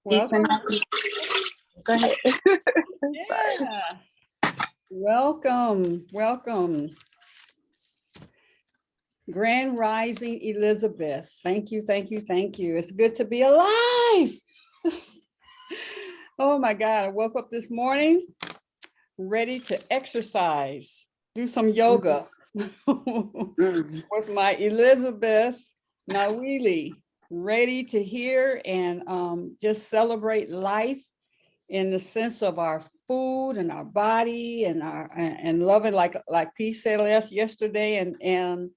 Peace and happy. Go ahead. Yeah. Welcome. Grand Rising Elizabeth. Thank you. It's good to be alive. Oh my God, I woke up this morning ready to exercise, do some yoga with my Elizabeth Nawili, ready to hear and just celebrate life in the sense of our food and our body and loving like P said yesterday and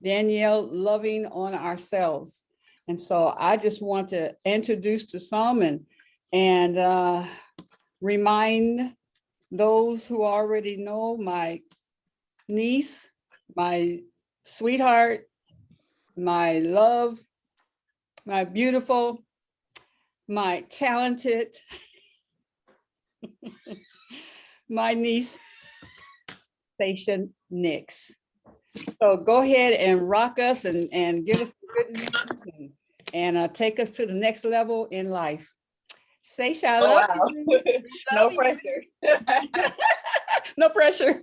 Danielle, loving on ourselves. And so I just want to introduce to some and remind those who already know my niece, my sweetheart, my love, my beautiful, my talented, my niece, Saesha Nix. So go ahead and rock us and give us good news and take us to the next level in life. Saesha, I love you. No pressure. No pressure.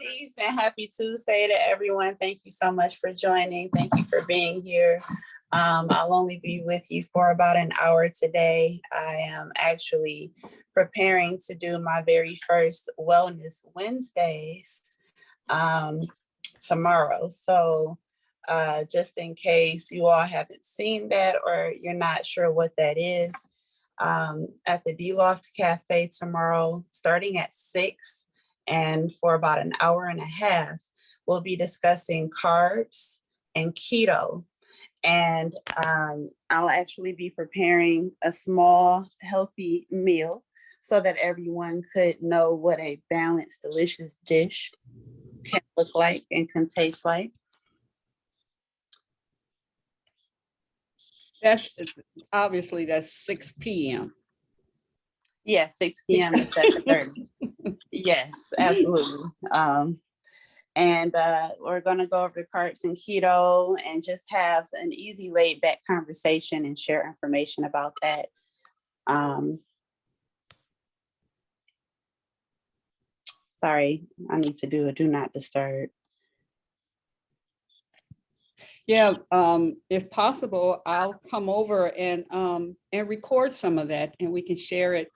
Peace and happy Tuesday to everyone. Thank you so much for joining. Thank you for being here. I'll only be with you for about an hour today. I am actually preparing to do my very first Wellness Wednesdays tomorrow. So just in case you all haven't seen that or you're not sure what that is, at the D-Loft Cafe tomorrow, starting at 6 and for about an hour and a half, we'll be discussing carbs and keto. And I'll actually be preparing a small, healthy meal so that everyone could know what a balanced, delicious dish can look like and can taste like. That's obviously that's 6 p.m. Yeah, 6 p.m. to 7:30. Yes, absolutely. And we're going to go over carbs and keto and just have an easy laid back conversation and share information about that. Sorry, I need to do a do not disturb. Yeah, if possible, I'll come over and record some of that and we can share it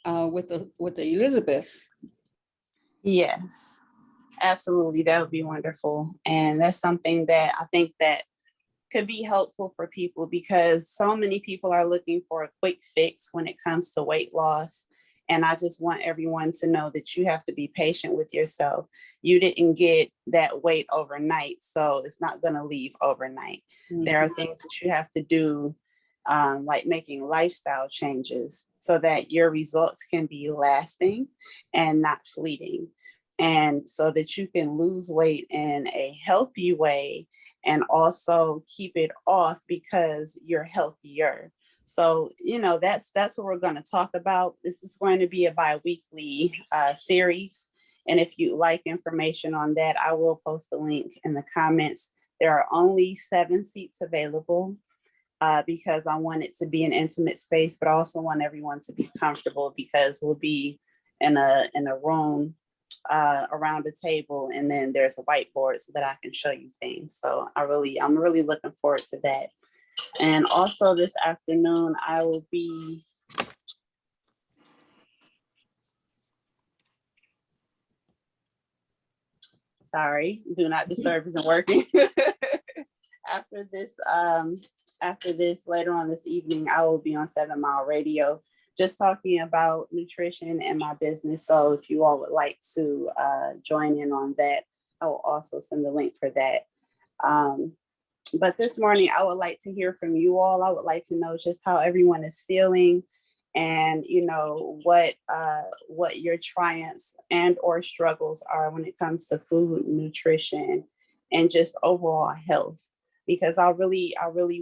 with the Elizabeth. Yes. Absolutely, that would be wonderful. And that's something that I think that could be helpful for people because so many people are looking for a quick fix when it comes to weight loss. And I just want everyone to know that you have to be patient with yourself. You didn't get that weight overnight, so it's not going to leave overnight. Mm-hmm. There are things that you have to do, like making lifestyle changes so that your results can be lasting and not fleeting. And so that you can lose weight in a healthy way and also keep it off because you're healthier. So, that's what we're going to talk about. This is going to be a bi-weekly series. And if you'd like information on that, I will post a link in the comments. There are only 7 seats available because I want it to be an intimate space, but I also want everyone to be comfortable because we'll be in a room around the table, and then there's a whiteboard so that I can show you things. So I'm really looking forward to that. And also this afternoon, I will be sorry, do not disturb isn't working. After this, later on this evening, I will be on 7 Mile Radio, just talking about nutrition and my business. So if you all would like to join in on that, I will also send the link for that. But this morning, I would like to hear from you all. I would like to know just how everyone is feeling and, what your triumphs and or struggles are when it comes to food, nutrition, and just overall health, because I really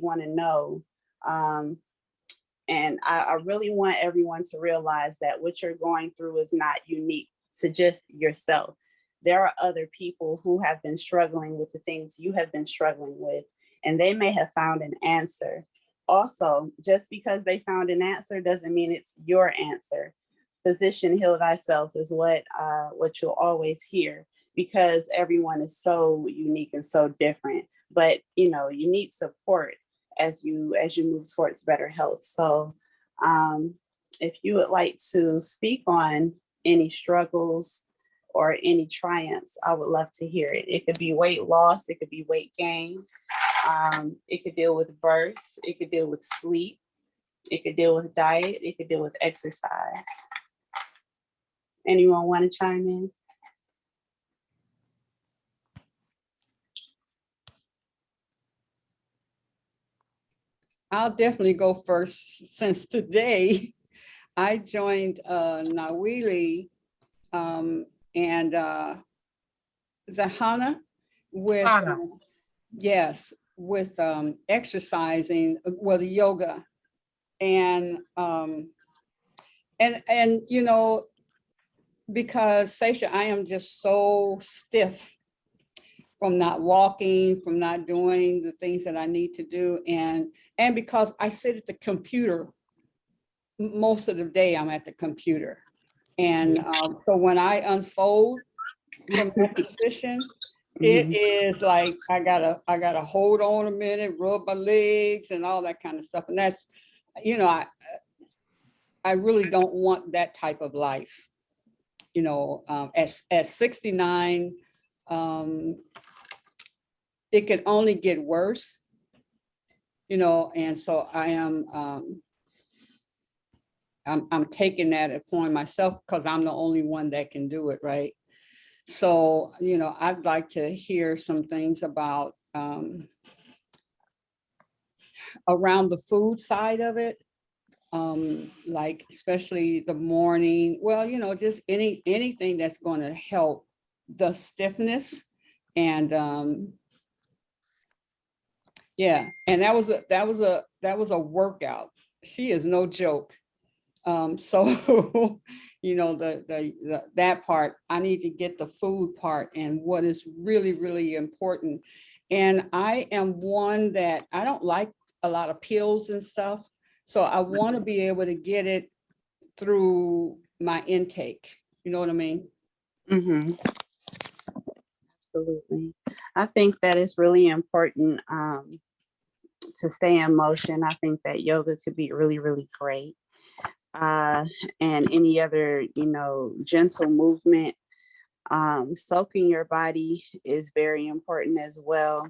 want to know. And I really want everyone to realize that what you're going through is not unique to just yourself. There are other people who have been struggling with the things you have been struggling with, and they may have found an answer. Also, just because they found an answer doesn't mean it's your answer. Physician, heal thyself is what you'll always hear, because everyone is so unique and so different. But you know, you need support as you move towards better health. So if you would like to speak on any struggles or any triumphs, I would love to hear it. It could be weight loss, it could be weight gain, it could deal with birth, it could deal with sleep, it could deal with diet, it could deal with exercise. Anyone want to chime in? I'll definitely go first, since today I joined Nawili and Zahana with Hana. yes, with exercising, well, the yoga. And you know, because Saesha, I am just so stiff from not walking, from not doing the things that I need to do. And because I sit at the computer, most of the day I'm at the computer. And so when I unfold from that position, it is like I gotta hold on a minute, rub my legs and all that kind of stuff. And that's, you know, I really don't want that type of life. You know, at 69, it could only get worse, you know, and so I am I'm taking that upon myself because I'm the only one that can do it, right? So, you know, I'd like to hear some things about around the food side of it, like especially the morning. Well, you know, just anything that's going to help the stiffness. And yeah, and that was a workout. She is no joke. So you know, that part, I need to get the food part and what is really, really important. And I am one that I don't like a lot of pills and stuff. So I want to be able to get it through my intake. You know what I mean? Mm-hmm. Absolutely. I think that is really important to stay in motion. I think that yoga could be really, really great. And any other, you know, gentle movement. Soaking your body is very important as well.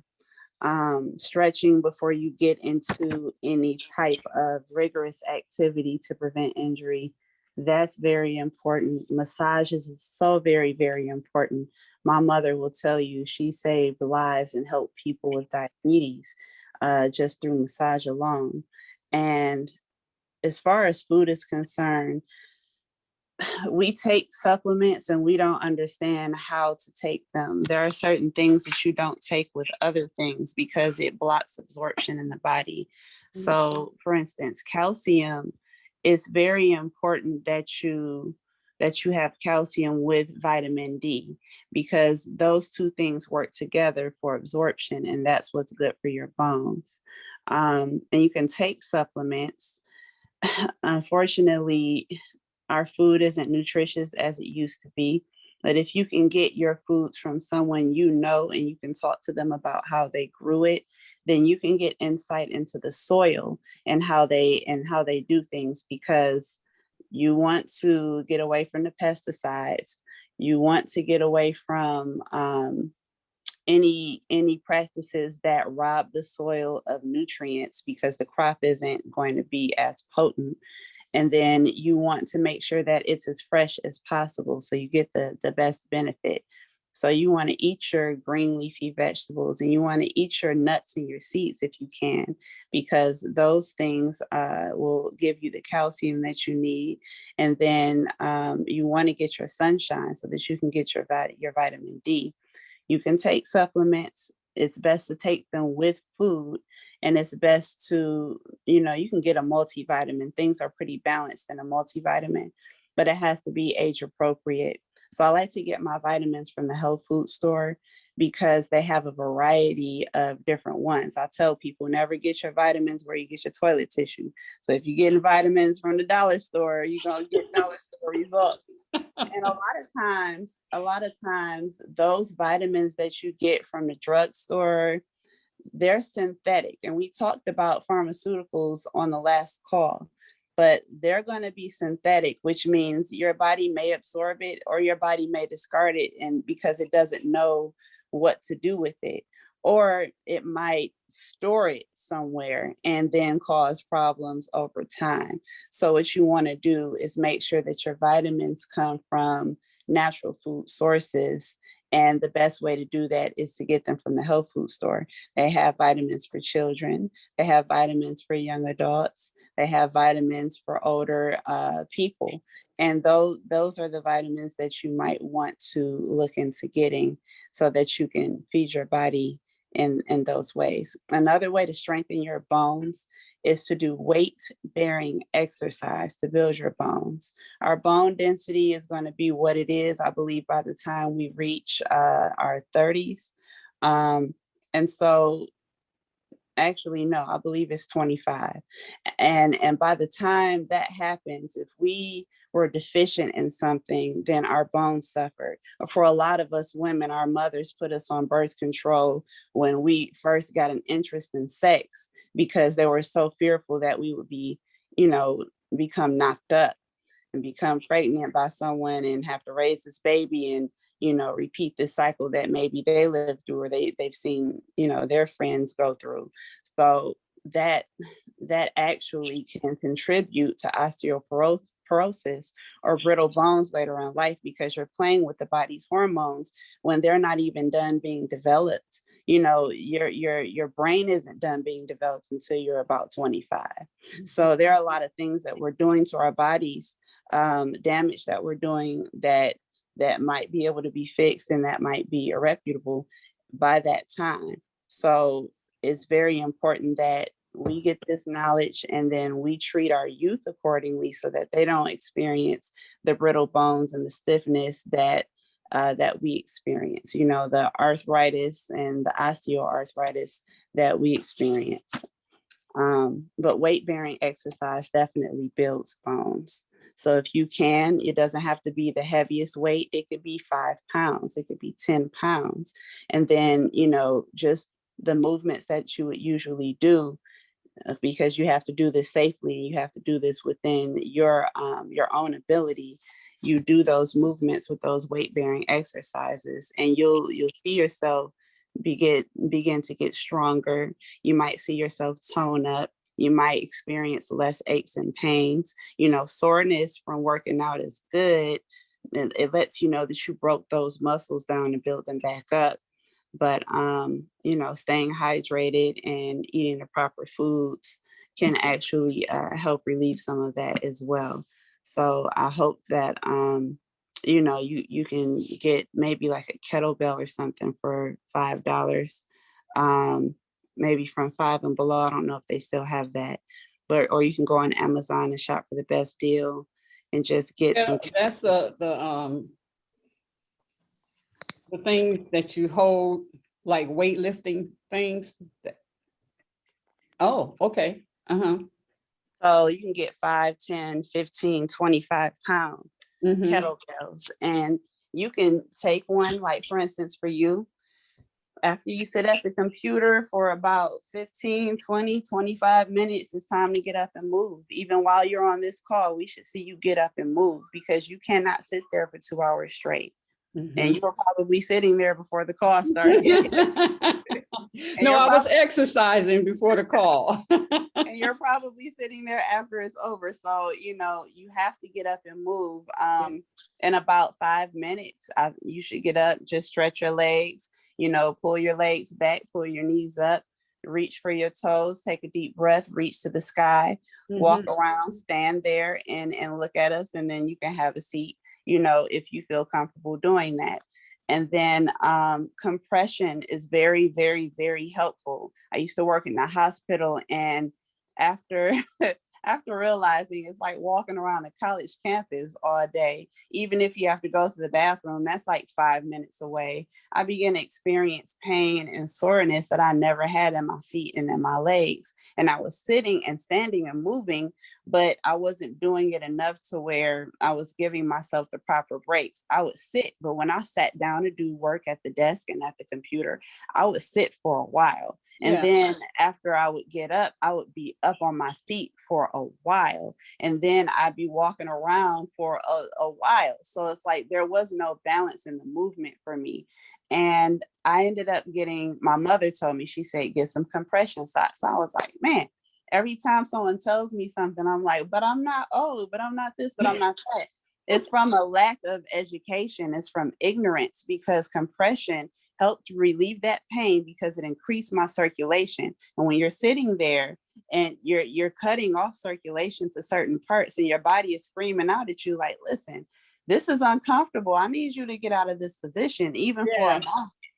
Stretching before you get into any type of rigorous activity to prevent injury. That's very important. Massages is so very, very important. My mother will tell you she saved lives and helped people with diabetes just through massage alone. And as far as food is concerned, we take supplements and we don't understand how to take them. There are certain things that you don't take with other things because it blocks absorption in the body. So, for instance, calcium, it's very important that you have calcium with vitamin D, because those two things work together for absorption, and that's what's good for your bones. And you can take supplements. Unfortunately, our food isn't nutritious as it used to be. But if you can get your foods from someone you know and you can talk to them about how they grew it, then you can get insight into the soil and how they do things, because you want to get away from the pesticides. You want to get away from any practices that rob the soil of nutrients, because the crop isn't going to be as potent. And then you want to make sure that it's as fresh as possible so you get the best benefit. So you want to eat your green leafy vegetables, and you want to eat your nuts and your seeds if you can, because those things will give you the calcium that you need. And then you want to get your sunshine so that you can get your vitamin D. You can take supplements. It's best to take them with food. And it's best to, you can get a multivitamin. Things are pretty balanced in a multivitamin, but it has to be age appropriate. So I like to get my vitamins from the health food store. because they have a variety of different ones. I tell people never get your vitamins where you get your toilet tissue. So if you're getting vitamins from the dollar store, you're gonna get dollar store results. And a lot of times those vitamins that you get from the drugstore, they're synthetic. And we talked about pharmaceuticals on the last call, but they're going to be synthetic, which means your body may absorb it or your body may discard it, and because it doesn't know what to do with it, or it might store it somewhere and then cause problems over time. So what you want to do is make sure that your vitamins come from natural food sources. And the best way to do that is to get them from the health food store. They have vitamins for children. They have vitamins for young adults. They have vitamins for older people. And those are the vitamins that you might want to look into getting so that you can feed your body in those ways. Another way to strengthen your bones is to do weight-bearing exercise to build your bones. Our bone density is going to be what it is, I believe, by the time we reach our 30s. And so actually, no, I believe it's 25. And by the time that happens, if we were deficient in something, then our bones suffered. For a lot of us women, our mothers put us on birth control when we first got an interest in sex because they were so fearful that we would be, become knocked up and become pregnant by someone and have to raise this baby and repeat this cycle that maybe they lived through or they've seen their friends go through. So that actually can contribute to osteoporosis or brittle bones later in life, because you're playing with the body's hormones when they're not even done being developed. Your brain isn't done being developed until you're about 25. So there are a lot of things that we're doing to our bodies, damage that we're doing that might be able to be fixed and that might be irreparable by that time. So it's very important that we get this knowledge and then we treat our youth accordingly so that they don't experience the brittle bones and the stiffness that we experience, the arthritis and the osteoarthritis that we experience. But weight-bearing exercise definitely builds bones. So if you can, it doesn't have to be the heaviest weight. It could be 5 pounds. It could be 10 pounds. And then, just the movements that you would usually do, because you have to do this safely. You have to do this within your own ability. You do those movements with those weight-bearing exercises, and you'll see yourself begin to get stronger. You might see yourself tone up. You might experience less aches and pains. Soreness from working out is good. It lets you know that you broke those muscles down and build them back up. But, staying hydrated and eating the proper foods can actually help relieve some of that as well. So I hope that, you can get maybe like a kettlebell or something for $5. Maybe from 5 and below. I don't know if they still have that, or you can go on Amazon and shop for the best deal and just get some. That's the things that you hold, like weightlifting things. Oh, okay. So you can get 5, 10, 15, 25 pound kettlebells, and you can take one, like for instance, for you, after you sit at the computer for about 15, 20, 25 minutes, it's time to get up and move. Even while you're on this call, we should see you get up and move, because you cannot sit there for 2 hours straight. And you were probably sitting there before the call started. No, I was exercising before the call. And you're probably sitting there after it's over. So, you have to get up and move. In about 5 minutes, you should get up, just stretch your legs, pull your legs back, pull your knees up, reach for your toes, take a deep breath, reach to the sky, walk around, stand there and look at us. And then you can have a seat, if you feel comfortable doing that. And then compression is very, very, very helpful. I used to work in the hospital, and after after realizing it's like walking around a college campus all day, even if you have to go to the bathroom, that's like 5 minutes away. I began to experience pain and soreness that I never had in my feet and in my legs. And I was sitting and standing and moving, but I wasn't doing it enough to where I was giving myself the proper breaks. I would sit, but when I sat down to do work at the desk and at the computer, I would sit for a while. And then after I would get up, I would be up on my feet for a while. And then I'd be walking around for a while. So it's like there was no balance in the movement for me. And I ended up getting, my mother told me, she said, get some compression socks. I was like, man, every time someone tells me something, I'm like, but I'm not old, but I'm not this, but I'm not that. It's from a lack of education. It's from ignorance, because compression helped relieve that pain because it increased my circulation. And when you're sitting there and you're cutting off circulation to certain parts and your body is screaming out at you like, listen, this is uncomfortable. I need you to get out of this position, even for a moment,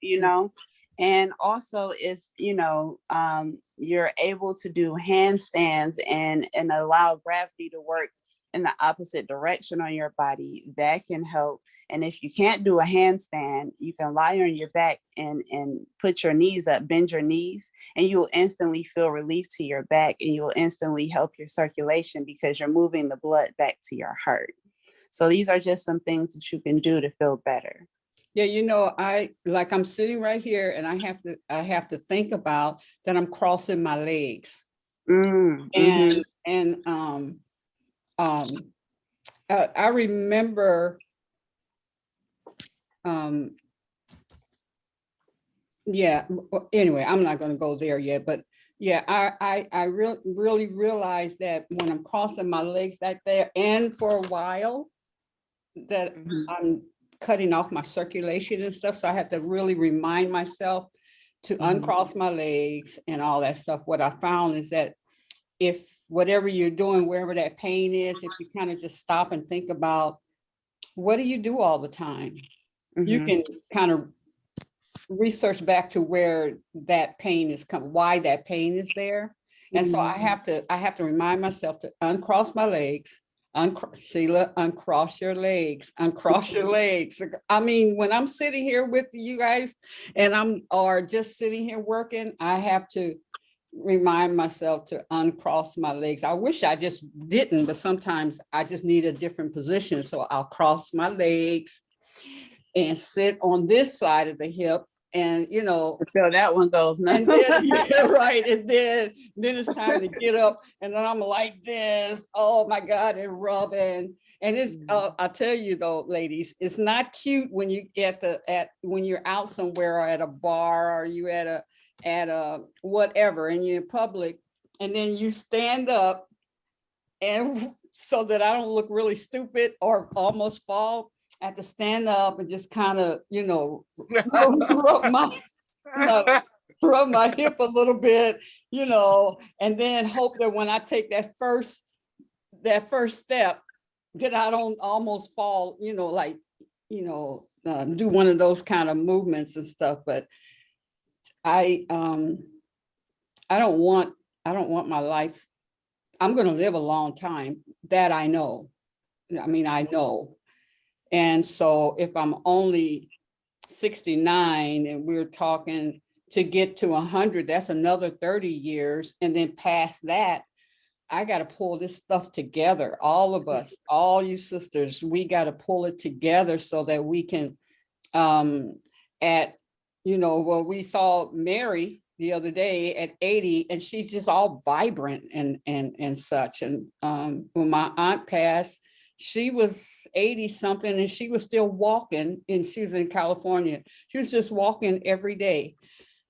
you know? And also if, you're able to do handstands and allow gravity to work in the opposite direction on your body, that can help. And if you can't do a handstand, you can lie on your back and put your knees up, bend your knees, and you'll instantly feel relief to your back, and you'll instantly help your circulation because you're moving the blood back to your heart. So these are just some things that you can do to feel better. Yeah, I'm sitting right here and I have to think about that I'm crossing my legs. Mm-hmm. I remember, anyway, I'm not going to go there yet, but yeah, I really realized that when I'm crossing my legs like that, and for a while, that I'm cutting off my circulation and stuff. So I have to really remind myself to uncross my legs and all that stuff. What I found is that if whatever you're doing, wherever that pain is, if you kind of just stop and think about, what do you do all the time? You can kind of research back to where that pain is coming, why that pain is there. And so I have to remind myself to uncross my legs. Sheila, uncross your legs, uncross your legs. I mean, when I'm sitting here with you guys and or just sitting here working, I have to remind myself to uncross my legs. I wish I just didn't, but sometimes I just need a different position. So I'll cross my legs and sit on this side of the hip, and so that one goes and then, right, and then it's time to get up, and then I'm like this, oh my God, and rubbing. And it's I'll tell you though, ladies, it's not cute when you when you're out somewhere or at a bar, or you at a whatever, and you're in public, and then you stand up, and so that I don't look really stupid or almost fall, I have to stand up and just kind of, rub my hip a little bit, and then hope that when I take that first step, that I don't almost fall, do one of those kind of movements and stuff. But I don't want my life. I'm going to live a long time, that I know. I mean, I know. And so if I'm only 69 and we're talking to get to 100, that's another 30 years. And then past that, I got to pull this stuff together. All of us, all you sisters, we got to pull it together so that we can, we saw Mary the other day at 80, and she's just all vibrant and such. And when my aunt passed, she was 80 something and she was still walking, and she was in California. She was just walking every day.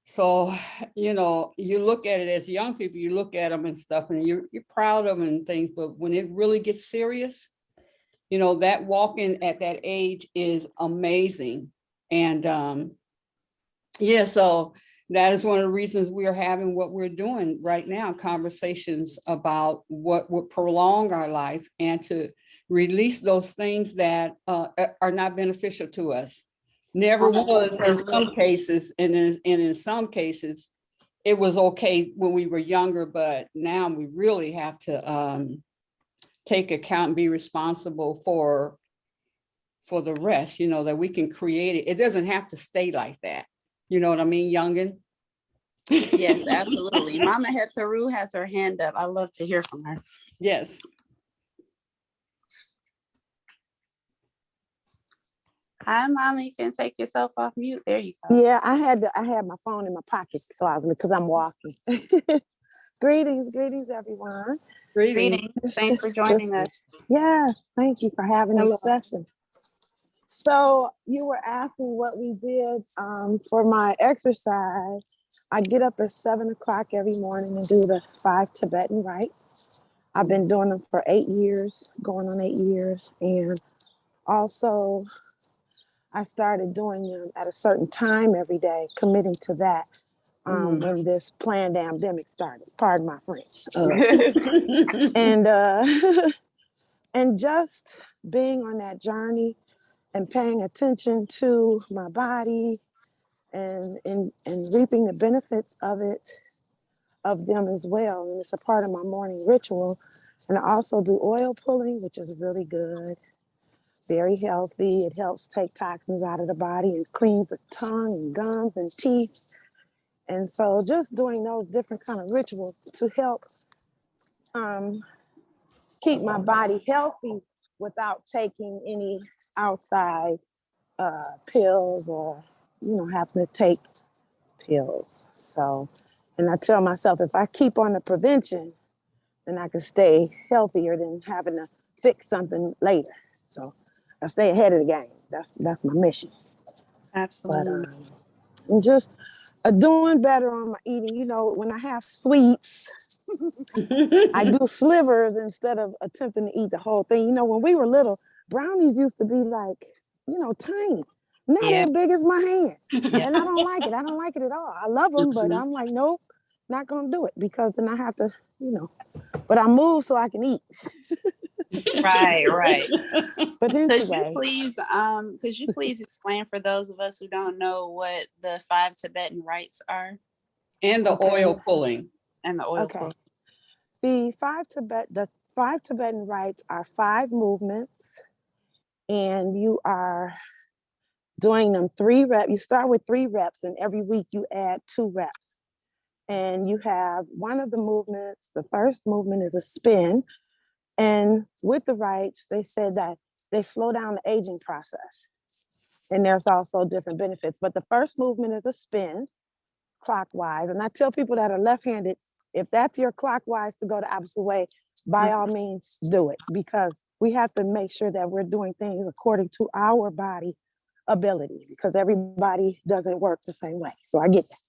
So, you look at it as young people, you look at them and stuff, and you're proud of them and things. But when it really gets serious, that walking at that age is amazing. And so that is one of the reasons we are having what we're doing right now, conversations about what would prolong our life and to release those things that are not beneficial to us. Never was in some cases, and in some cases, it was okay when we were younger, but now we really have to take account and be responsible for the rest, you know, that we can create it. It doesn't have to stay like that. You know what I mean, youngin? Yes, absolutely. Mama Hetaru has her hand up. I love to hear from her. Yes. Hi, Mama. You can take yourself off mute. There you go. Yeah, I had my phone in my pocket because I'm walking. Greetings, everyone. Greetings. Thanks for joining us. Yes, thank you for having Hello. this session. So you were asking what we did for my exercise. I get up at 7 o'clock every morning and do the 5 Tibetan rites. I've been doing them for 8 years, going on 8 years. And also I started doing them at a certain time every day, committing to that when this planned pandemic started. Pardon my French. And and just being on that journey and paying attention to my body and reaping the benefits of them as well. And it's a part of my morning ritual. And I also do oil pulling, which is really good, very healthy. It helps take toxins out of the body and cleans the tongue and gums and teeth. And so just doing those different kind of rituals to help keep my body healthy without taking any outside pills or, having to take pills. So, and I tell myself, if I keep on the prevention, then I can stay healthier than having to fix something later. So I stay ahead of the game. That's my mission. Absolutely. But I'm just doing better on my eating. You know, when I have sweets, I do slivers instead of attempting to eat the whole thing. You know, when we were little, brownies used to be like, tiny. Now Yeah. they're big as my hand. Yeah. And I don't like it. I don't like it at all. I love them, but I'm like, nope, not going to do it because then I have to, but I move so I can eat. Right. But Could anyway, you please explain for those of us who don't know what the 5 Tibetan rites are And the oil pulling. and the oil okay. pull? The five Tibetan rites are 5 movements, and you are doing them 3 reps. You start with 3 reps, and every week you add 2 reps. And you have one of the movements. The first movement is a spin, and with the rites, they said that they slow down the aging process. And there's also different benefits. But the first movement is a spin clockwise. And I tell people that are left-handed, if that's your clockwise to go the opposite way, by all means do it, because we have to make sure that we're doing things according to our body ability, because everybody doesn't work the same way. So I get that.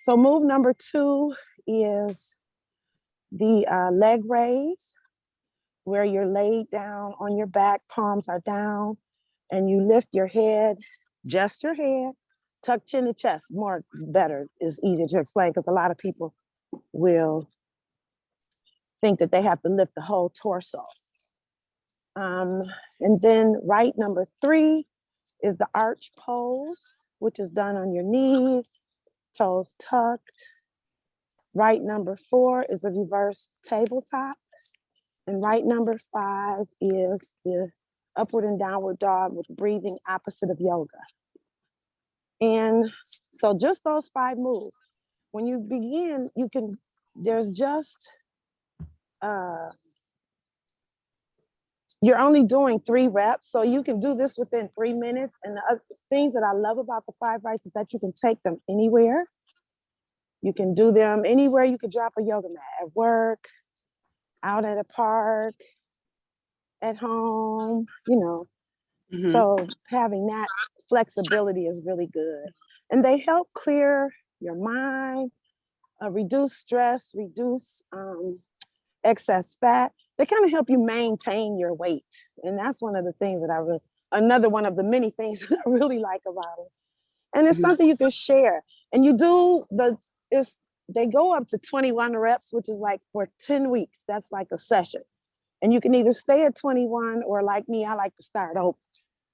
So move number 2 is the leg raise, where you're laid down on your back, palms are down, and you lift your head, just your head, tuck chin to chest. More better is easier to explain because a lot of people will think that they have to lift the whole torso. And then right number 3 is the arch pose, which is done on your knees, toes tucked. Right number 4 is a reverse tabletop. And right number 5 is the upward and downward dog with breathing opposite of yoga. And so just those 5 moves. When you begin, there's just, you're only doing 3 reps. So you can do this within 3 minutes. And the other things that I love about the 5 rites is that you can take them anywhere. You can do them anywhere. You could drop a yoga mat at work, out at a park, at home, So having that flexibility is really good. And they help clear your mind, reduce stress, reduce excess fat. They kind of help you maintain your weight. And that's one of the things that another one of the many things that I really like about it. And it's something you can share. And you do they go up to 21 reps, which is like for 10 weeks. That's like a session. And you can either stay at 21 or like me, I like to start over.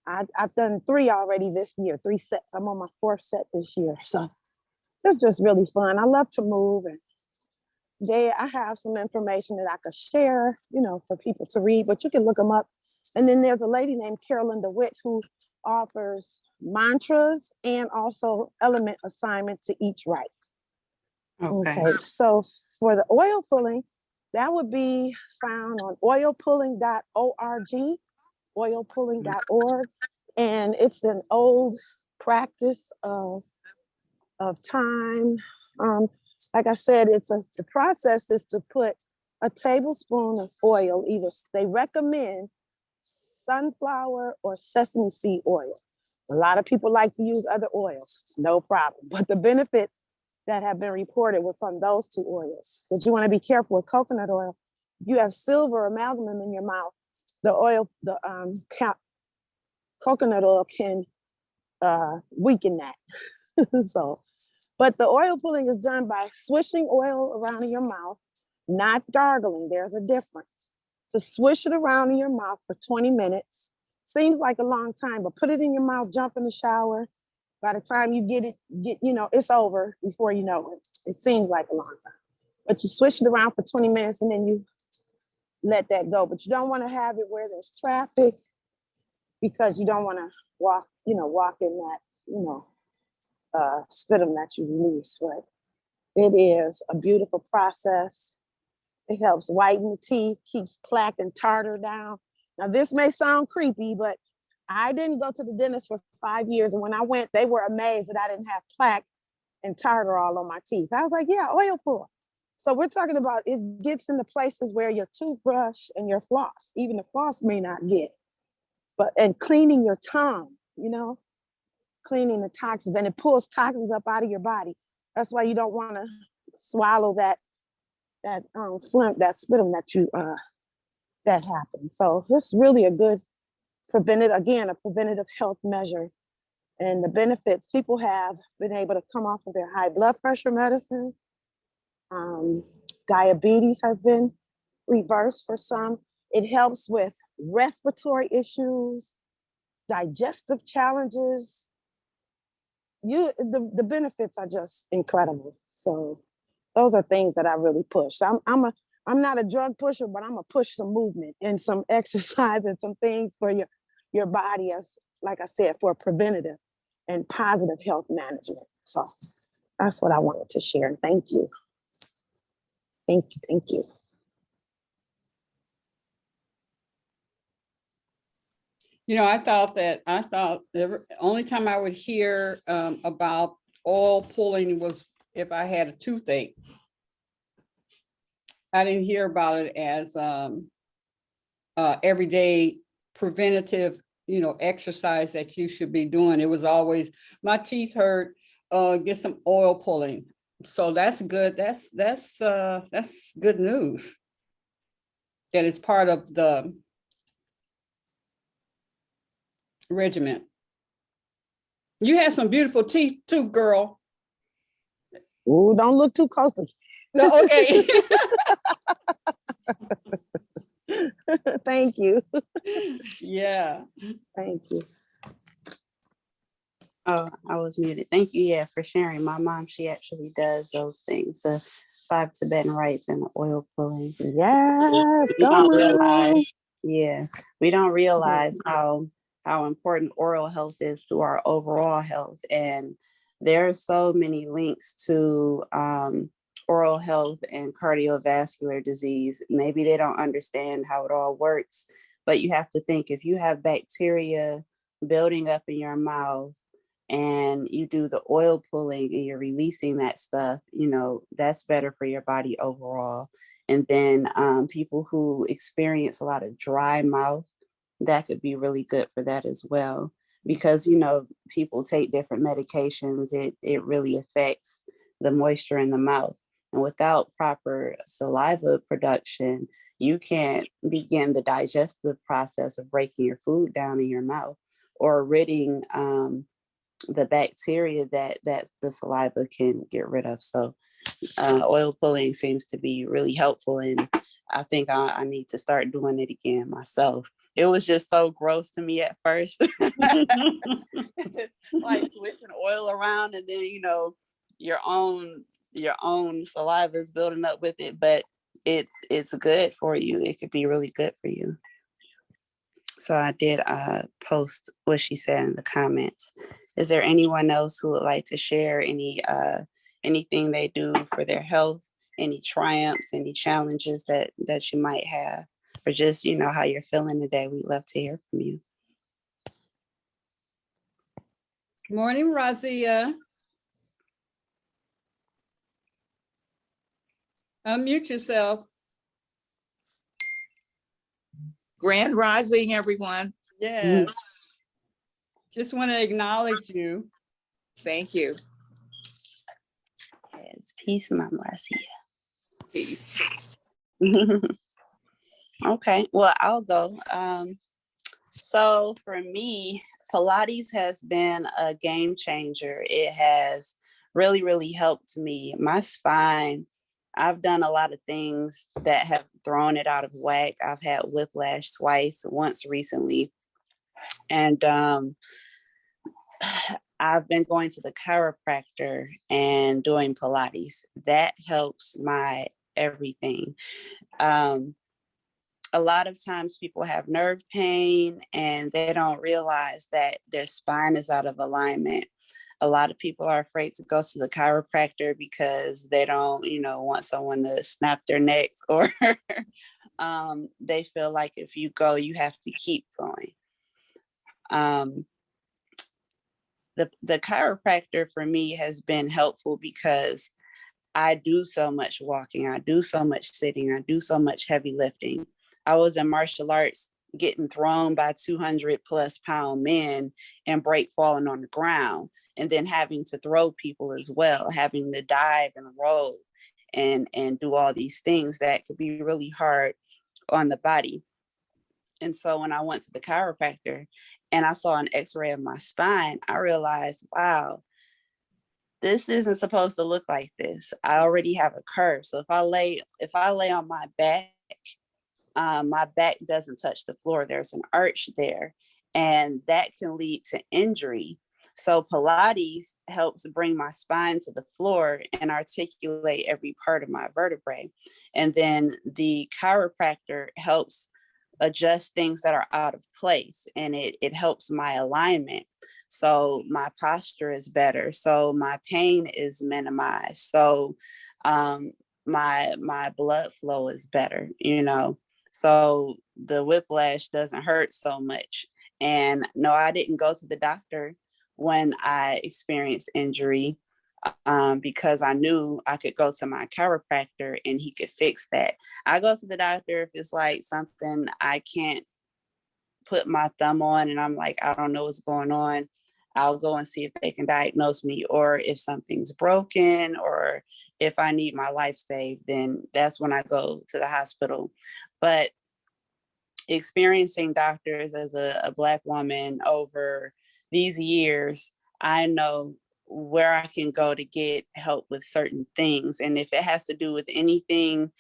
I've done 3 already this year, 3 sets. I'm on my 4th set this year. So it's just really fun. I love to move, and I have some information that I could share, for people to read, but you can look them up. And then there's a lady named Carolyn DeWitt who offers mantras and also element assignment to each rite. Okay. So for the oil pulling, that would be found on oilpulling.org, oilpulling.org. And it's an old practice of time. Like I said, the process is to put a tablespoon of oil, they recommend sunflower or sesame seed oil. A lot of people like to use other oils, no problem. But the benefits that have been reported were from those two oils. But you want to be careful with coconut oil. If you have silver amalgam in your mouth, coconut oil can weaken that. So, but the oil pulling is done by swishing oil around in your mouth, not gargling. There's a difference. To swish it around in your mouth for 20 minutes seems like a long time, but put it in your mouth, jump in the shower. By the time you it's over before you know it. It seems like a long time, but you swish it around for 20 minutes and then you let that go. But you don't want to have it where there's traffic, because you don't want to walk in that, sputum that you release. But it is a beautiful process. It helps whiten the teeth, keeps plaque and tartar down. Now, this may sound creepy, but I didn't go to the dentist for 5 years. And when I went, they were amazed that I didn't have plaque and tartar all on my teeth. I was like, yeah, oil pull. So we're talking about it gets into places where your toothbrush and your floss, even the floss may not get, and cleaning your tongue, cleaning the toxins, and it pulls toxins up out of your body. That's why you don't want to swallow that sputum that happened. So it's really a good preventative health measure. And the benefits, people have been able to come off of their high blood pressure medicine. Diabetes has been reversed for some. It helps with respiratory issues, digestive challenges. The benefits are just incredible. So those are things that I really push. I'm not a drug pusher, but I'm gonna push some movement and some exercise and some things for your body, as like I said, for preventative and positive health management. So that's what I wanted to share. Thank you. Thank you. Thank you. I thought the only time I would hear about oil pulling was if I had a toothache. I didn't hear about it as everyday preventative, exercise that you should be doing. It was always, my teeth hurt, get some oil pulling. So that's good. That's good news. That it's part of the regimen. You have some beautiful teeth too, girl. Ooh, don't look too closely. No, okay. Thank you. Yeah. Thank you. Oh, I was muted. Thank you, yeah, for sharing. My mom, she actually does those things, the 5 Tibetan rites and the oil pulling. Yes, We go don't on. realize, yeah, we don't realize how important oral health is to our overall health. And there are so many links to oral health and cardiovascular disease. Maybe they don't understand how it all works, but you have to think, if you have bacteria building up in your mouth and you do the oil pulling and you're releasing that stuff, that's better for your body overall. And then people who experience a lot of dry mouth, that could be really good for that as well. Because, people take different medications, it really affects the moisture in the mouth. And without proper saliva production, you can't begin the digestive process of breaking your food down in your mouth or ridding the bacteria that the saliva can get rid of. So oil pulling seems to be really helpful. And I think I need to start doing it again myself. It was just so gross to me at first. Like switching oil around and then, your own saliva is building up with it, but it's good for you. It could be really good for you. So I did post what she said in the comments. Is there anyone else who would like to share anything they do for their health, any triumphs, any challenges that you might have, or just, how you're feeling today? We'd love to hear from you. Morning, Raziya. Unmute yourself. Grand Rising, everyone. Yes. Just want to acknowledge you. Thank you. Yes, peace, Mama Raziya. Peace. Okay, well, I'll go. So for me, Pilates has been a game changer. It has really, really helped me. My spine, I've done a lot of things that have thrown it out of whack. I've had whiplash twice, once recently. And I've been going to the chiropractor and doing Pilates. That helps my everything. A lot of times people have nerve pain and they don't realize that their spine is out of alignment. A lot of people are afraid to go to the chiropractor because they don't, want someone to snap their necks, or they feel like if you go, you have to keep going. The chiropractor for me has been helpful because I do so much walking, I do so much sitting, I do so much heavy lifting. I was in martial arts getting thrown by 200+ pound men and break falling on the ground, and then having to throw people as well, having to dive and roll and do all these things that could be really hard on the body. And so when I went to the chiropractor and I saw an x-ray of my spine, I realized, wow, this isn't supposed to look like this. I already have a curve. So if I lay on my back doesn't touch the floor. There's an arch there, and that can lead to injury. So Pilates helps bring my spine to the floor and articulate every part of my vertebrae. And then the chiropractor helps adjust things that are out of place, and it helps my alignment. So my posture is better. So my pain is minimized. So my blood flow is better, So the whiplash doesn't hurt so much. And no, I didn't go to the doctor when I experienced injury, because I knew I could go to my chiropractor and he could fix that. I go to the doctor if it's like something I can't put my thumb on and I'm like, I don't know what's going on. I'll go and see if they can diagnose me, or if something's broken, or if I need my life saved, then that's when I go to the hospital. But experiencing doctors as a Black woman over these years, I know where I can go to get help with certain things. And if it has to do with anything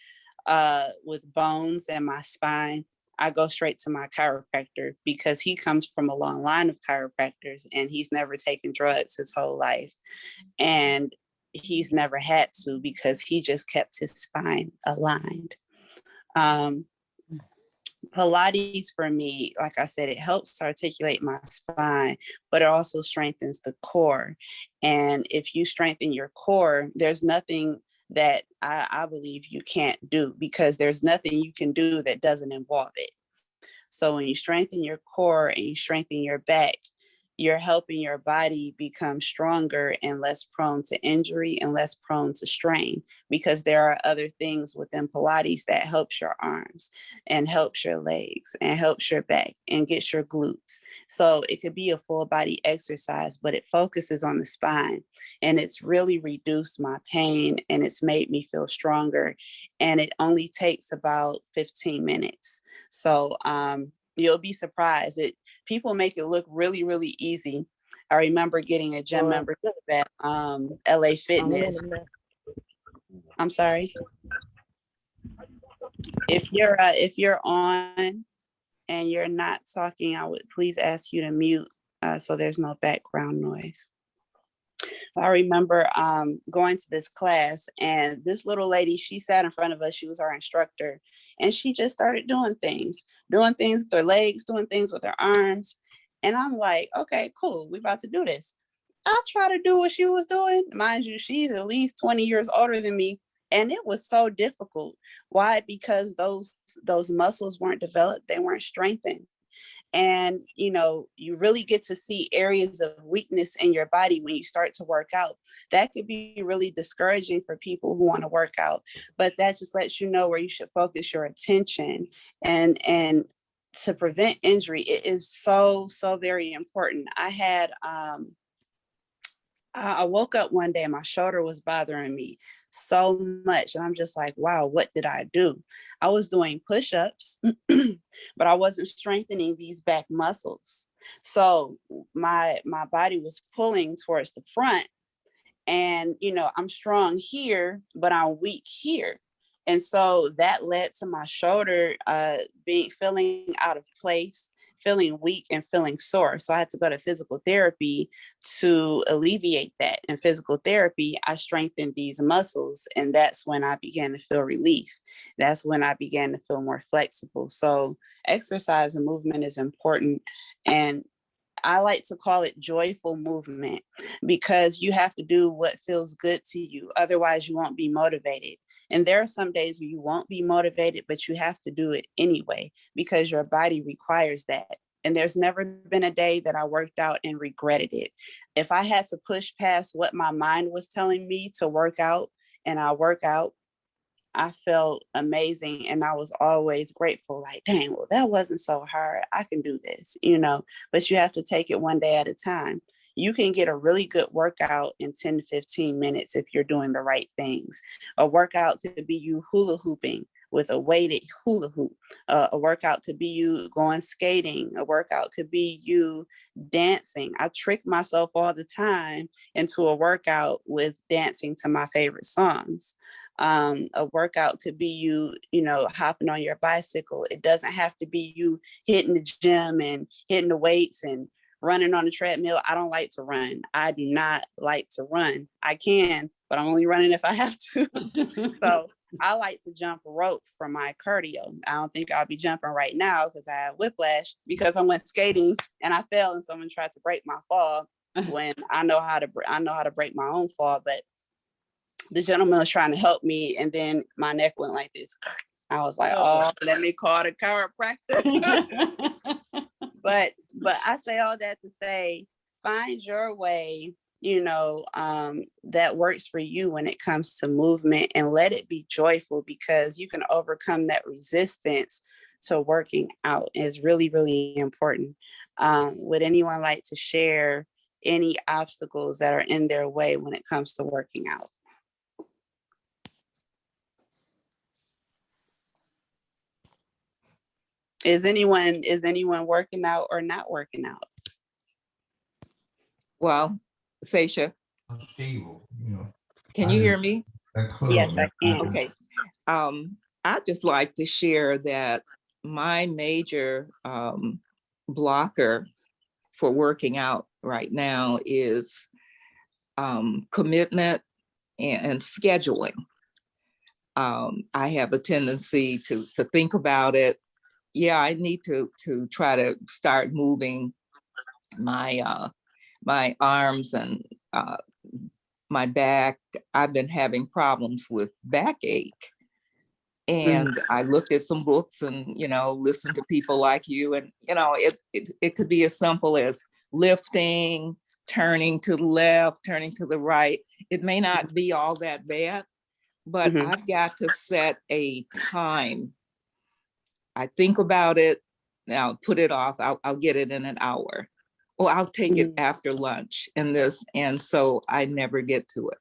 with bones and my spine, I go straight to my chiropractor, because he comes from a long line of chiropractors and he's never taken drugs his whole life. And he's never had to, because he just kept his spine aligned. Pilates for me, like I said, it helps articulate my spine, but it also strengthens the core. And if you strengthen your core, there's nothing that I believe you can't do, because there's nothing you can do that doesn't involve it. So when you strengthen your core and you strengthen your back, you're helping your body become stronger and less prone to injury and less prone to strain, because there are other things within Pilates that helps your arms and helps your legs and helps your back and gets your glutes. So it could be a full body exercise, but it focuses on the spine, and it's really reduced my pain and it's made me feel stronger. And it only takes about 15 minutes. So you'll be surprised. People make it look really, really easy. I remember getting a gym membership at LA Fitness. I'm sorry. If you're on and you're not talking, I would please ask you to mute so there's no background noise. I remember going to this class, and this little lady, she sat in front of us. She was our instructor, and she just started doing things with her legs, doing things with her arms. And I'm like, okay, cool. We about to do this. I try to do what she was doing. Mind you, she's at least 20 years older than me. And it was so difficult. Why? Because those muscles weren't developed, they weren't strengthened. And you really get to see areas of weakness in your body when you start to work out. That could be really discouraging for people who want to work out, but that just lets you know where you should focus your attention. And to prevent injury, it is so very important. I woke up one day and my shoulder was bothering me so much. And I'm just like, wow, what did I do? I was doing push-ups, but I wasn't strengthening these back muscles. So my body was pulling towards the front. And, I'm strong here, but I'm weak here. And so that led to my shoulder feeling out of place, feeling weak, and feeling sore. So I had to go to physical therapy to alleviate that. In physical therapy, I strengthened these muscles, and that's when I began to feel relief. That's when I began to feel more flexible. So exercise and movement is important. And I like to call it joyful movement, because you have to do what feels good to you. Otherwise, you won't be motivated. And there are some days where you won't be motivated, but you have to do it anyway, because your body requires that. And there's never been a day that I worked out and regretted it. If I had to push past what my mind was telling me to work out, and I work out, I felt amazing. And I was always grateful, like, dang, well, that wasn't so hard. I can do this, but you have to take it one day at a time. You can get a really good workout in 10 to 15 minutes if you're doing the right things. A workout could be you hula hooping with a weighted hula hoop. A workout could be you going skating. A workout could be you dancing. I trick myself all the time into a workout with dancing to my favorite songs. A workout could be you hopping on your bicycle. It doesn't have to be you hitting the gym and hitting the weights and running on the treadmill. I don't like to run. I do not like to run. I can, but I'm only running if I have to. So I like to jump rope for my cardio. I don't think I'll be jumping right now because I have whiplash, because I went skating and I fell and someone tried to break my fall, when I know how to break my own fall. But the gentleman was trying to help me, and then my neck went like this. I was like, oh, let me call the chiropractor. But I say all that to say, find your way, that works for you when it comes to movement, and let it be joyful, because you can overcome that resistance to working out. Is really, really important. Would anyone like to share any obstacles that are in their way when it comes to working out? Is anyone working out or not working out? Well, Saesha, Unstable, can you hear me? Yes, I can. Okay. I'd just like to share that my major blocker for working out right now is commitment and scheduling. I have a tendency to think about it. Yeah, I need to try to start moving my my arms and my back. I've been having problems with backache. And I looked at some books and, listened to people like you. And, it could be as simple as lifting, turning to the left, turning to the right. It may not be all that bad, but I've got to set a time. I think about it, now put it off. I'll get it in an hour, or I'll take it after lunch and so I never get to it.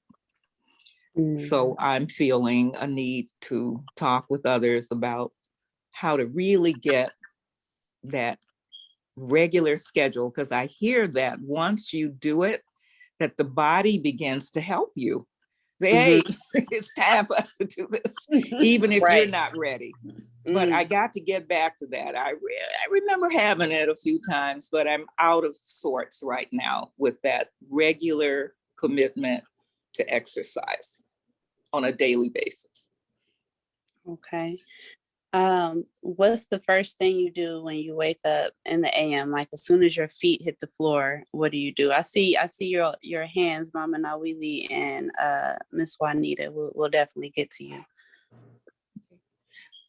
So I'm feeling a need to talk with others about how to really get that regular schedule, because I hear that once you do it, that the body begins to help you. Say, hey, it's time for us to do this, even if you're not ready. But I got to get back to that. I remember having it a few times, but I'm out of sorts right now with that regular commitment to exercise on a daily basis. Okay. What's the first thing you do when you wake up in the AM? Like as soon as your feet hit the floor, what do you do? I see your hands, Mama Nawili and Miss Juanita. We'll definitely get to you.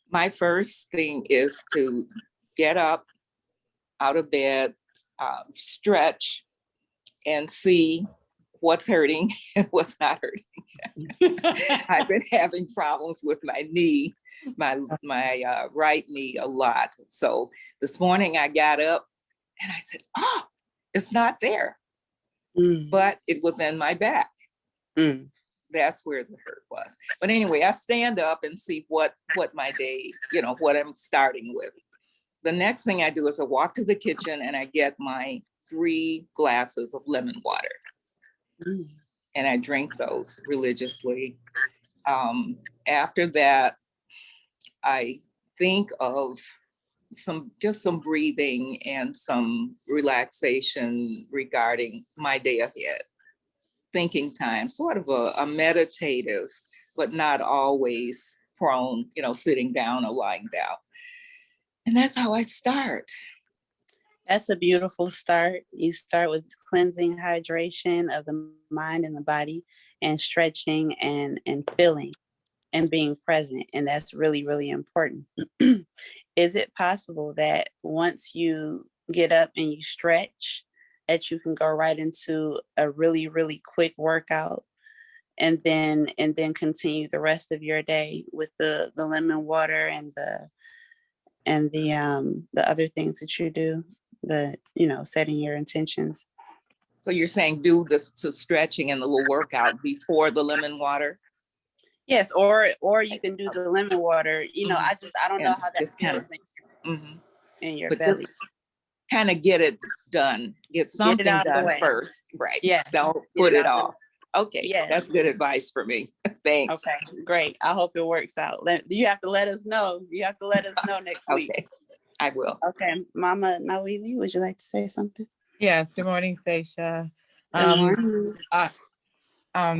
My first thing is to get up out of bed, stretch, and see what's hurting and what's not hurting. I've been having problems with my knee, my right knee a lot. So this morning I got up and I said, oh, it's not there, but it was in my back. That's where the hurt was. But anyway, I stand up and see what my day, what I'm starting with. The next thing I do is I walk to the kitchen and I get my 3 glasses of lemon water. And I drink those religiously. After that, I think of some breathing and some relaxation regarding my day ahead. Thinking time, sort of a meditative, but not always prone, sitting down or lying down. And that's how I start. That's a beautiful start. You start with cleansing, hydration of the mind and the body, and stretching and feeling and being present. And that's really, really important. Is it possible that once you get up and you stretch, that you can go right into a really, really quick workout and then continue the rest of your day with the lemon water and the other things that you do, setting your intentions? So you're saying do the stretching and the little workout before the lemon water? Yes, or you can do the lemon water. I don't know how that feels in your but belly. Just kind of get it done. Get something out of the done way. first. Right. Yeah. Don't put it out off. Okay. Yes. That's good advice for me. Thanks. Okay, great. I hope it works out. You have to let us know. You have to let us know next week. Okay, I will. Okay, Mama Nawili, would you like to say something? Yes. Good morning, Saesha. Good morning.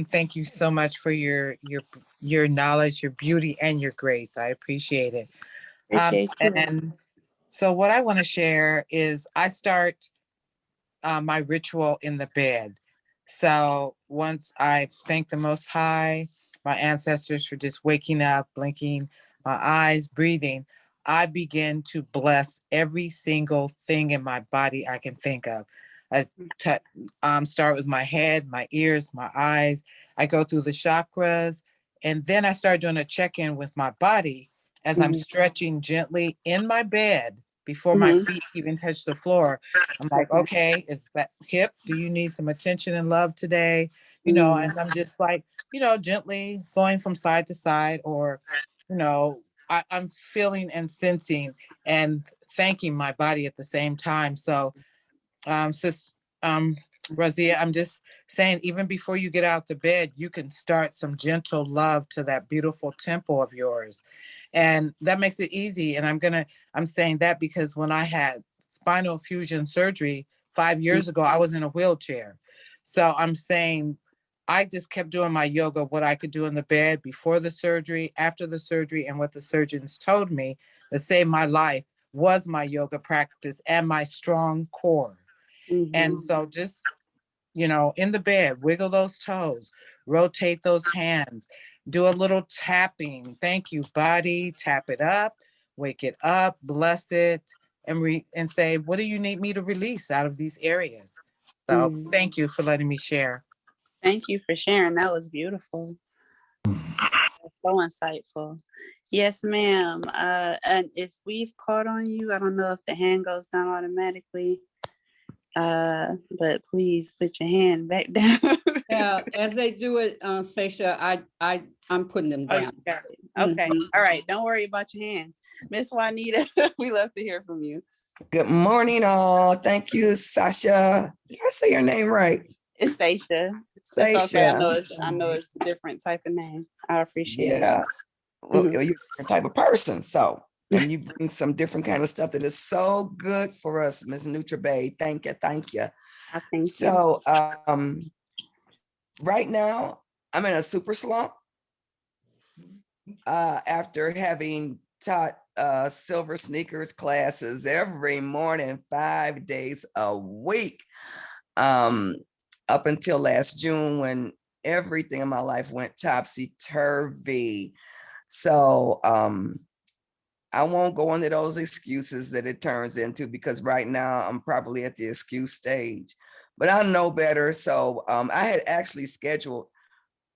Thank you so much for your knowledge, your beauty, and your grace. I appreciate it. Appreciate you. And so what I want to share is I start my ritual in the bed. So once I thank the Most High, my ancestors for just waking up, blinking my eyes, breathing, I begin to bless every single thing in my body I can think of. I start with my head, my ears, my eyes. I go through the chakras, and then I start doing a check-in with my body as I'm stretching gently in my bed before my feet even touch the floor. I'm like, okay, is that hip? Do you need some attention and love today? As I'm just like, gently going from side to side, or, I'm feeling and sensing and thanking my body at the same time. So, Raziya, I'm just saying, even before you get out the bed, you can start some gentle love to that beautiful temple of yours. And that makes it easy. And I'm saying that because when I had spinal fusion surgery 5 years ago, I was in a wheelchair. So I'm saying I just kept doing my yoga, what I could do in the bed before the surgery, after the surgery, and what the surgeons told me that saved my life was my yoga practice and my strong core. And so just, in the bed, wiggle those toes, rotate those hands, do a little tapping. Thank you, body. Tap it up, wake it up, bless it, and say, what do you need me to release out of these areas? So thank you for letting me share. Thank you for sharing. That was beautiful. So insightful. Yes, ma'am. And if we've caught on you, I don't know if the hand goes down automatically. But please put your hand back down. Yeah, as they do it, Saesha, I'm putting them Oh, down. you got it. Okay. All right. Don't worry about your hands. Miss Juanita, we love to hear from you. Good morning, all. Thank you, Saesha. Did I say your name right? It's Saesha. It's okay. I know it's a different type of name. I appreciate it. Well, you're a different type of person. So, and you bring some different kind of stuff that is so good for us, Ms. NutraBay. Thank you. I think So, right now, I'm in a super slump after having taught silver sneakers classes every morning, 5 days a week, up until last June when everything in my life went topsy-turvy. So I won't go into those excuses that it turns into, because right now I'm probably at the excuse stage, but I know better. So I had actually scheduled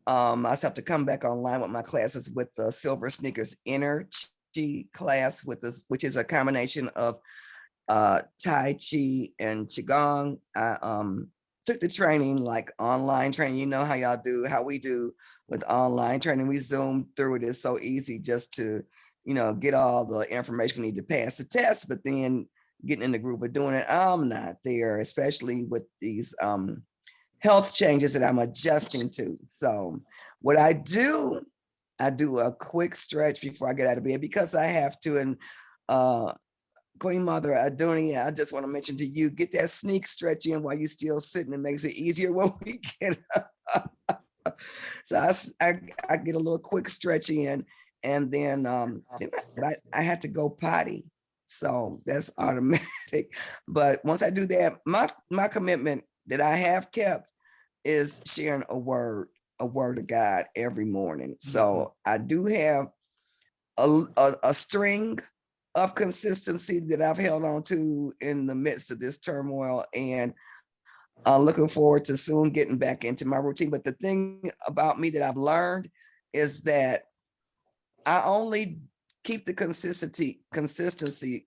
myself to come back online with my classes with the Silver Sneakers Energy class, with this, which is a combination of Tai Chi and Qigong. I took the training, like online training. You know how y'all do, how we do with online training. We Zoom through it. It's so easy just to, get all the information we need to pass the test, but then getting in the group of doing it, I'm not there, especially with these health changes that I'm adjusting to. So what I do a quick stretch before I get out of bed, because I have to. And Queen Mother Adonia, I just want to mention to you, get that sneak stretch in while you're still sitting. It makes it easier when we get up. So I get a little quick stretch in, and then I had to go potty. So that's automatic. But once I do that, my commitment that I have kept is sharing a word of God every morning. So I do have a string of consistency that I've held on to in the midst of this turmoil, and looking forward to soon getting back into my routine. But the thing about me that I've learned is that I only keep the consistency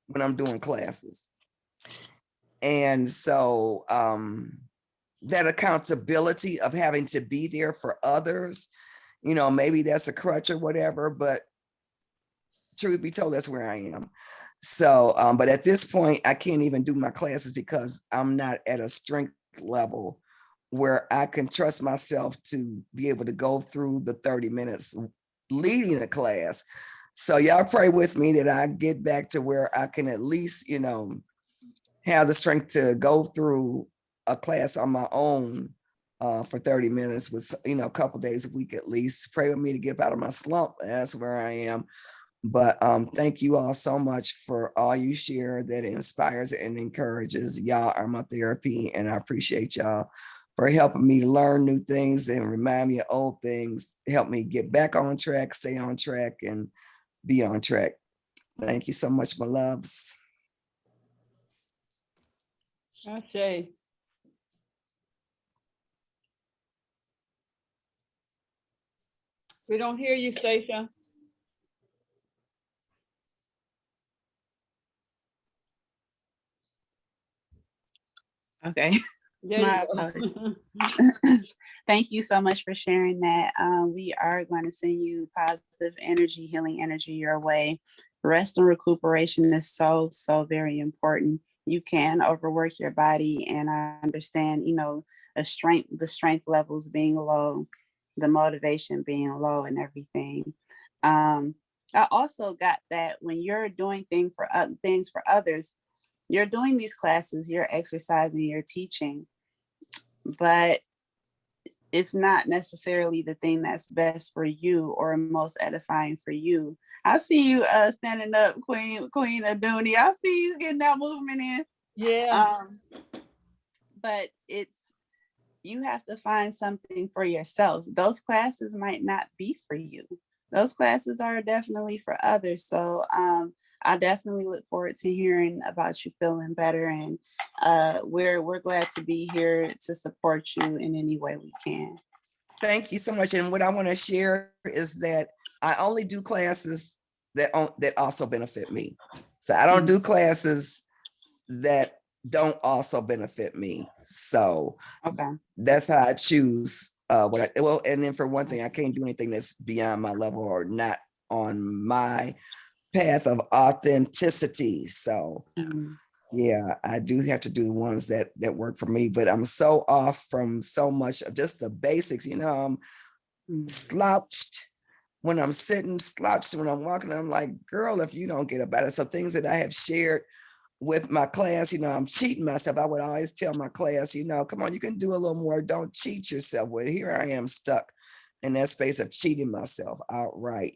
when I'm doing classes. And so that accountability of having to be there for others, maybe that's a crutch or whatever, but truth be told, that's where I am. So, but at this point, I can't even do my classes because I'm not at a strength level where I can trust myself to be able to go through the 30 minutes leading a class. So y'all pray with me that I get back to where I can at least, have the strength to go through a class on my own for 30 minutes with, a couple days a week at least. Pray with me to get out of my slump. That's where I am. But thank you all so much for all you share that inspires and encourages. Y'all are my therapy, and I appreciate y'all for helping me learn new things and remind me of old things, help me get back on track, stay on track, and be on track. Thank you so much, my loves. Okay. We don't hear you, Saesha. Okay. There My you apologies. go. Thank you so much for sharing that. We are going to send you positive energy, healing energy your way. Rest and recuperation is so, so very important. You can overwork your body, and I understand, the strength levels being low, the motivation being low, and everything. I also got that when you're doing things for others, you're doing these classes, you're exercising, you're teaching, but it's not necessarily the thing that's best for you or most edifying for you. I see you standing up, Queen Aduni. I see you getting that movement in. Yeah. But you have to find something for yourself. Those classes might not be for you. Those classes are definitely for others. So I definitely look forward to hearing about you feeling better, and we're glad to be here to support you in any way we can. Thank you so much. And what I want to share is that I only do classes that also benefit me. So I don't do classes that don't also benefit me. So Okay. that's how I choose and then for one thing, I can't do anything that's beyond my level or not on my path of authenticity. So yeah, I do have to do the ones that work for me, but I'm so off from so much of just the basics. I'm slouched when I'm sitting, slouched when I'm walking. I'm like, girl, if you don't get about it. So things that I have shared with my class, I'm cheating myself. I would always tell my class, come on, you can do a little more. Don't cheat yourself. Well, here I am stuck in that space of cheating myself outright,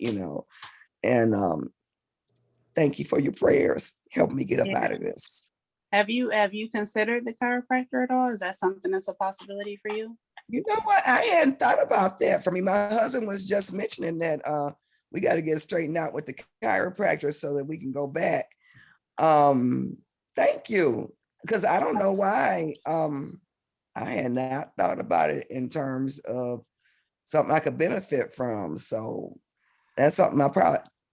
and thank you for your prayers. Help me get up Yeah. out of this. Have you considered the chiropractor at all? Is that something that's a possibility for you? You know what? I hadn't thought about that. For me, my husband was just mentioning that we got to get straightened out with the chiropractor so that we can go back. Thank you. Because I don't know why I had not thought about it in terms of something I could benefit from. So that's something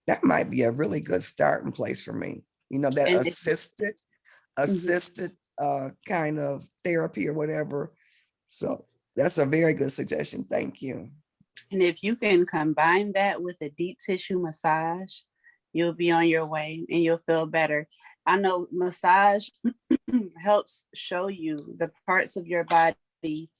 that might be a really good starting place for me. That And assisted kind of therapy or whatever. So that's a very good suggestion. Thank you. And if you can combine that with a deep tissue massage, you'll be on your way and you'll feel better. I know massage helps show you the parts of your body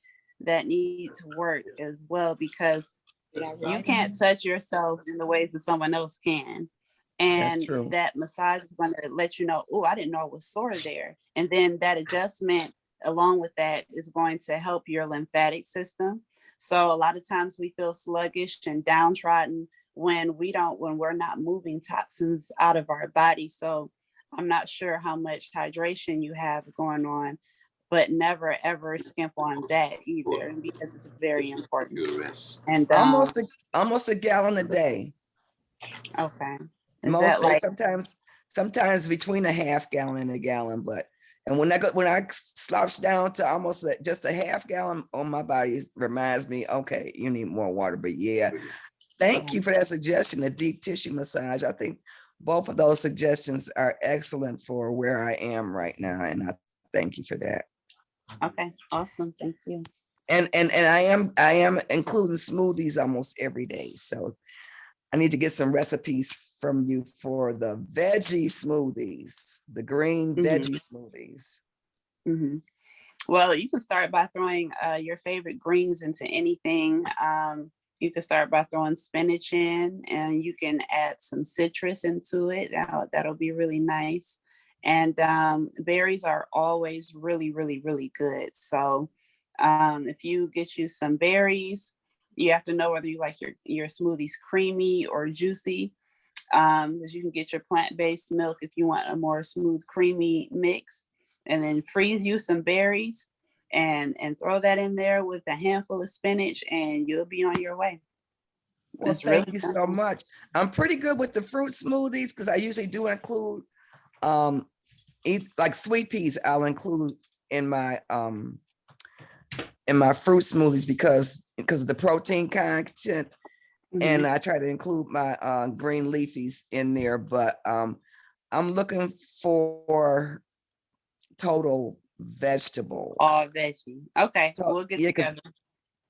that needs work as well, because you can't touch yourself in the ways that someone else can. That's And true. that massage is going to let you know, oh, I didn't know I was sore there. And then that adjustment along with that is going to help your lymphatic system. So a lot of times we feel sluggish and downtrodden when we're not moving toxins out of our body. So I'm not sure how much hydration you have going on, but never ever skimp on that either, because it's very important. And Almost a gallon a day. okay, is that Most days, like sometimes between a half gallon and a gallon, and when I slouch down to almost just a half gallon on my body, it reminds me, okay, you need more water. But yeah, thank you for that suggestion, the deep tissue massage. I think both of those suggestions are excellent for where I am right now, and I thank you for that. okay? Awesome, thank you. And I am including smoothies almost every day, so I need to get some recipes from you for the veggie smoothies, the green veggie smoothies. Mm-hmm. Well, you can start by throwing your favorite greens into anything. You can start by throwing spinach in, and you can add some citrus into it. That'll be really nice. And berries are always really, really, really good. So if you get you some berries, you have to know whether you like your smoothies creamy or juicy. Because you can get your plant-based milk if you want a more smooth, creamy mix, and then freeze you some berries and throw that in there with a handful of spinach, and you'll be on your way. Well, It's thank really you so simple. much. I'm pretty good with the fruit smoothies because I usually do include like sweet peas. I'll include in my fruit smoothies because of the protein content. And I try to include my green leafies in there, but I'm looking for total vegetable. All veggie. Okay, we'll get together.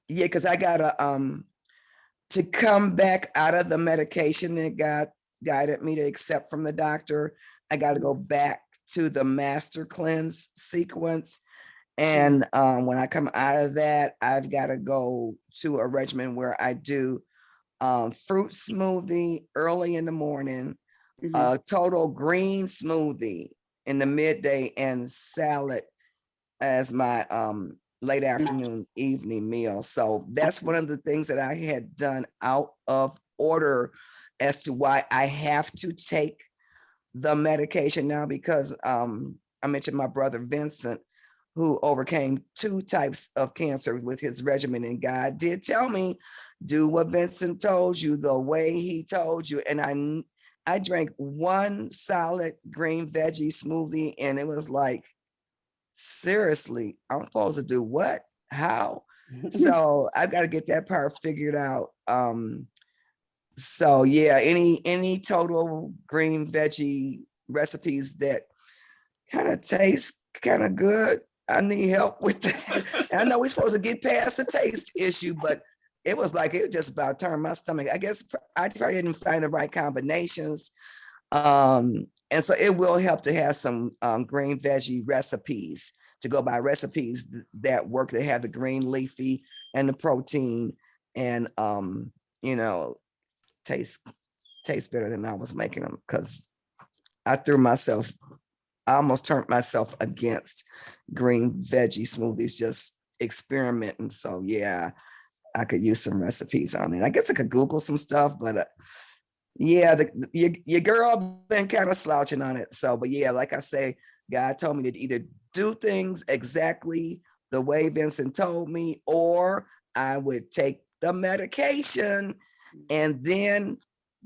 Because I gotta to come back out of the medication that God guided me to accept from the doctor. I got to go back to the master cleanse sequence. And when I come out of that, I've got to go to a regimen where I do fruit smoothie early in the morning, total green smoothie in the midday, and salad as my late afternoon evening meal. So that's one of the things that I had done out of order as to why I have to take the medication now, because I mentioned my brother Vincent, who overcame 2 types of cancer with his regimen, and God did tell me, do what Vincent told you the way he told you. And I drank 1 solid green veggie smoothie, and it was like, seriously, I'm supposed to do what? How? So I've got to get that part figured out. So yeah, any total green veggie recipes that kind of taste kind of good, I need help with that. I know we're supposed to get past the taste issue, but it was just about turned my stomach. I guess I probably didn't find the right combinations. And so it will help to have some green veggie recipes, to go by recipes that work, that have the green leafy and the protein, and taste better than I was making them, because I threw myself I almost turned myself against green veggie smoothies, just experimenting. So yeah, I could use some recipes on it. I guess I could Google some stuff, but yeah, your girl been kind of slouching on it. So, but yeah, like I say, God told me to either do things exactly the way Vincent told me, or I would take the medication and then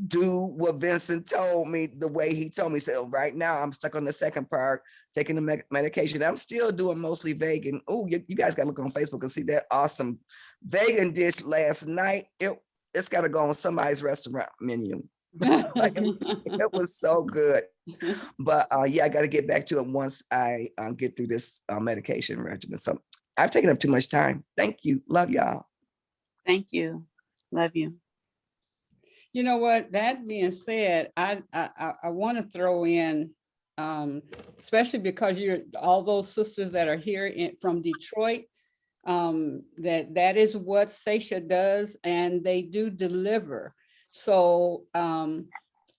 do what Vincent told me the way he told me. So right now I'm stuck on the second part, taking the medication. I'm still doing mostly vegan. Oh, you guys got to look on Facebook and see that awesome vegan dish last night. It's got to go on somebody's restaurant menu. Like, it was so good. But yeah, I got to get back to it once I get through this medication regimen. So I've taken up too much time. Thank you. Love y'all. Thank you. Love you. You know what? That being said, I want to throw in, especially because you're all those sisters that are here from Detroit. That is what Saesha does, and they do deliver. So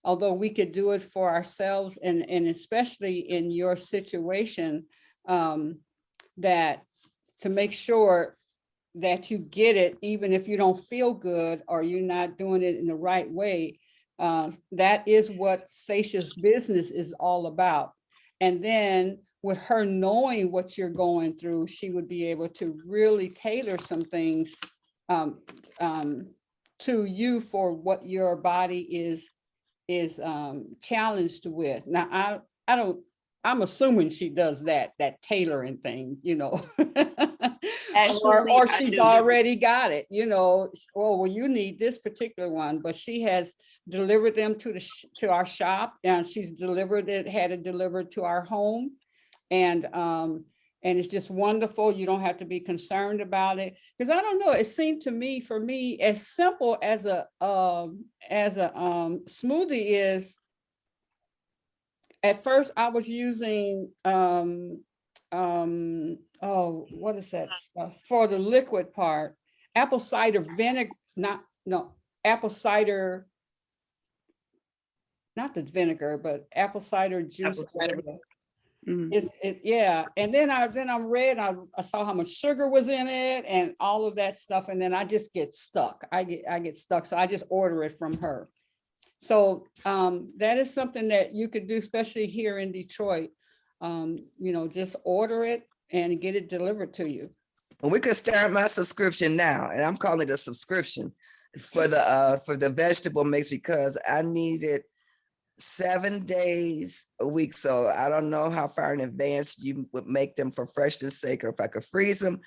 although we could do it for ourselves, and especially in your situation, that to make sure that you get it, even if you don't feel good or you're not doing it in the right way, that is what Saesha's business is all about. And then with her knowing what you're going through, she would be able to really tailor some things to you for what your body is challenged with. Now, I'm assuming she does that tailoring thing, you know. Actually, or I she's do. already got it, you know. Oh, well, you need this particular one, but she has delivered them to our shop, and she's had it delivered to our home, and it's just wonderful. You don't have to be concerned about it, because I don't know. It seemed to me, for me, as simple as a smoothie is. At first, I was using oh, what is that stuff for the liquid part? Apple cider vinegar, apple cider, not the vinegar, but apple cider juice. Apple cider. Yeah. And then I read, I saw how much sugar was in it and all of that stuff. And then I just get stuck. I get stuck. So I just order it from her. So that is something that you could do, especially here in Detroit. You know, just order it and get it delivered to you. We could start my subscription now, and I'm calling it a subscription for the vegetable mix, because I need it 7 days a week. So I don't know how far in advance you would make them for freshness sake, or if I could freeze them,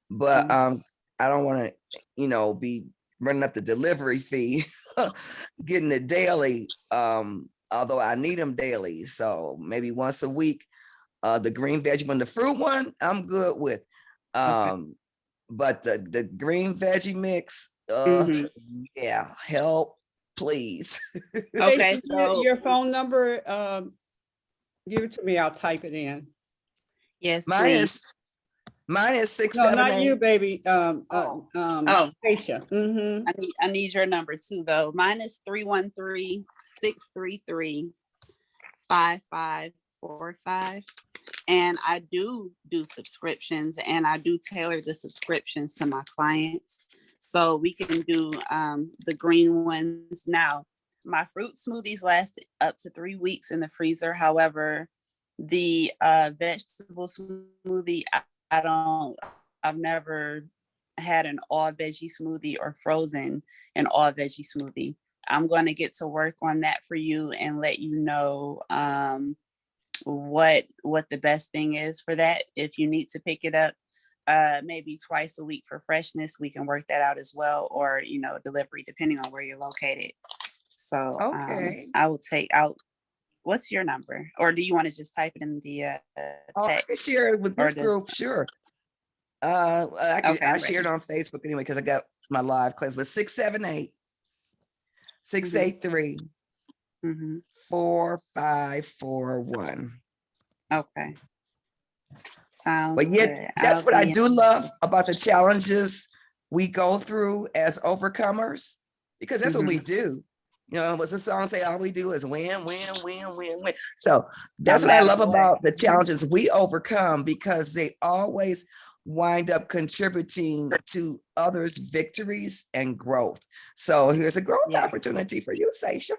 but I don't want to, be running up the delivery fee, getting it daily. Although I need them daily, so maybe once a week. The green veggie one, the fruit one, I'm good with. Okay. But the green veggie mix, yeah, help, please. Okay, so Your phone number, give it to me. I'll type it in. yes, Mine please. is six No, seven not you, eight. baby. Oh. Saesha. I need your number too, though. Mine is 313-633-5545. And I do subscriptions, and I do tailor the subscriptions to my clients. So we can do the green ones. Now, my fruit smoothies last up to 3 weeks in the freezer. However, the vegetable smoothie, I've never had an all veggie smoothie or frozen an all veggie smoothie. I'm going to get to work on that for you and let you know what the best thing is for that. If you need to pick it up maybe twice a week for freshness, we can work that out as well, or delivery, depending on where you're located. So Okay. I will take out. What's your number, or do you want to just type it in the I text? can share it with this group, sure. I shared on Facebook anyway, because I got my live class, but 678-683 4541. Okay. Sounds But yet, good. that's what I do love about the challenges we go through as overcomers, because that's what we do. You know, what's the song say? All we do is win, win, win, win, win. So that's No what I matter love what. about the challenges we overcome, because they always wind up contributing to others' victories and growth. So here's a growth Yeah. opportunity for you, Saesha.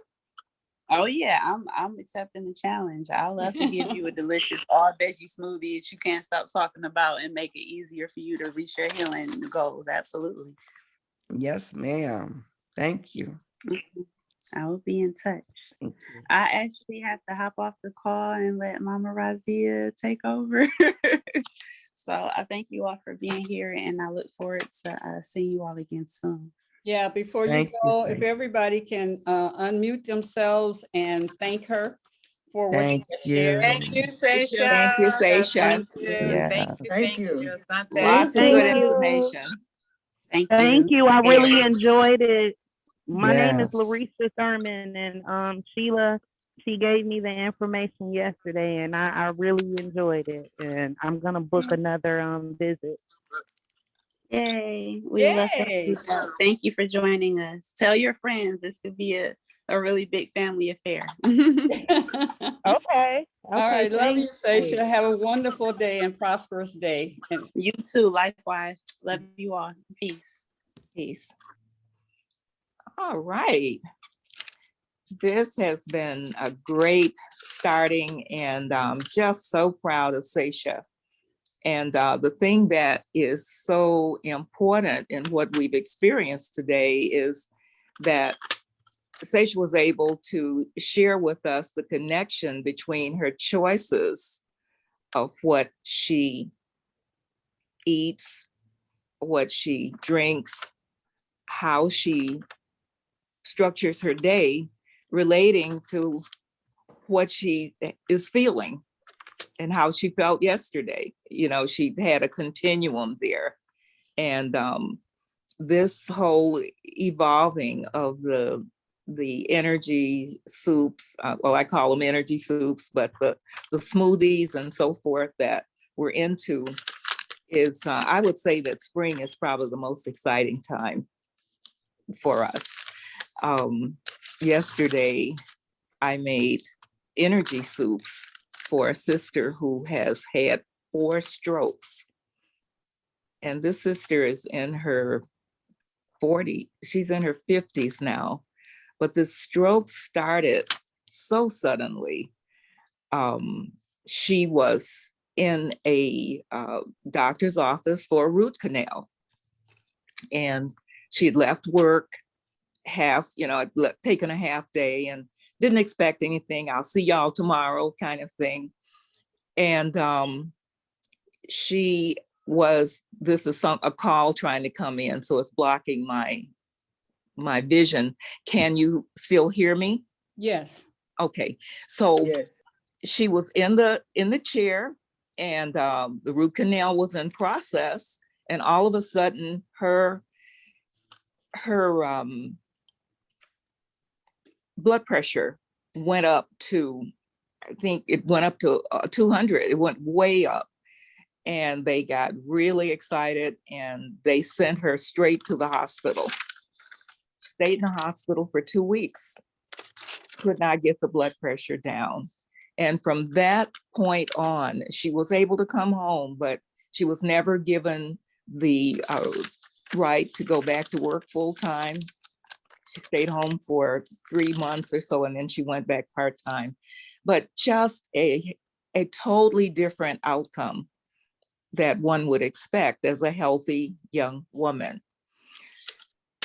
Oh yeah, I'm accepting the challenge. I love to give you a delicious all veggie smoothie that you can't stop talking about and make it easier for you to reach your healing goals. Absolutely. Yes, ma'am. Thank you. I will be in touch. Thank you. I actually have to hop off the call and let Mama Raziya take over. So I thank you all for being here, and I look forward to seeing you all again soon. Yeah, before you Thank you, go, if Saesha. everybody can unmute themselves and thank her for what she Thank has you. shared. Thank you, Saesha. Thank you, God Saesha. bless you. Yeah. Thank Thank you. you. Lots of Thank good you. information. Thank Thank you. you. I Take care. really enjoyed it. My name is Yes. Larissa Thurman, and Sheila, she gave me the information yesterday, and I really enjoyed it. And I'm gonna book another visit. Yay. We love to have Yay. you back. Thank you for joining us. Tell your friends this could be a really big family affair. Okay. All right, love you, Thanks. Saesha. Have a wonderful day and prosperous day. And You too, likewise. Love you all. Peace. Peace. All right. This has been a great starting, and just so proud of Saesha. And the thing that is so important in what we've experienced today is that Saesha was able to share with us the connection between her choices of what she eats, what she drinks, how she structures her day, relating to what she is feeling and how she felt yesterday. You know, she had a continuum there. And this whole evolving of the energy soups, well, I call them energy soups, but the smoothies and so forth that we're into is, I would say that spring is probably the most exciting time for us. Yesterday, I made energy soups for a sister who has had 4 strokes. And this sister is in her 40, she's in her 50s now, but the stroke started so suddenly. She was in a doctor's office for a root canal, and she had left work taken a half day and didn't expect anything. I'll see y'all tomorrow kind of thing. And this is a call trying to come in, so it's blocking my vision. Can you still hear me? yes. Okay, so she was in the chair, and the root canal was in process, and all of a sudden her blood pressure went up to, I think it went up to 200. It went way up, and they got really excited, and they sent her straight to the hospital. Stayed in the hospital for 2 weeks. Could not get the blood pressure down. And from that point on, she was able to come home, but she was never given the right to go back to work full time. She stayed home for 3 months or so, and then she went back part-time. But just a totally different outcome that one would expect as a healthy young woman.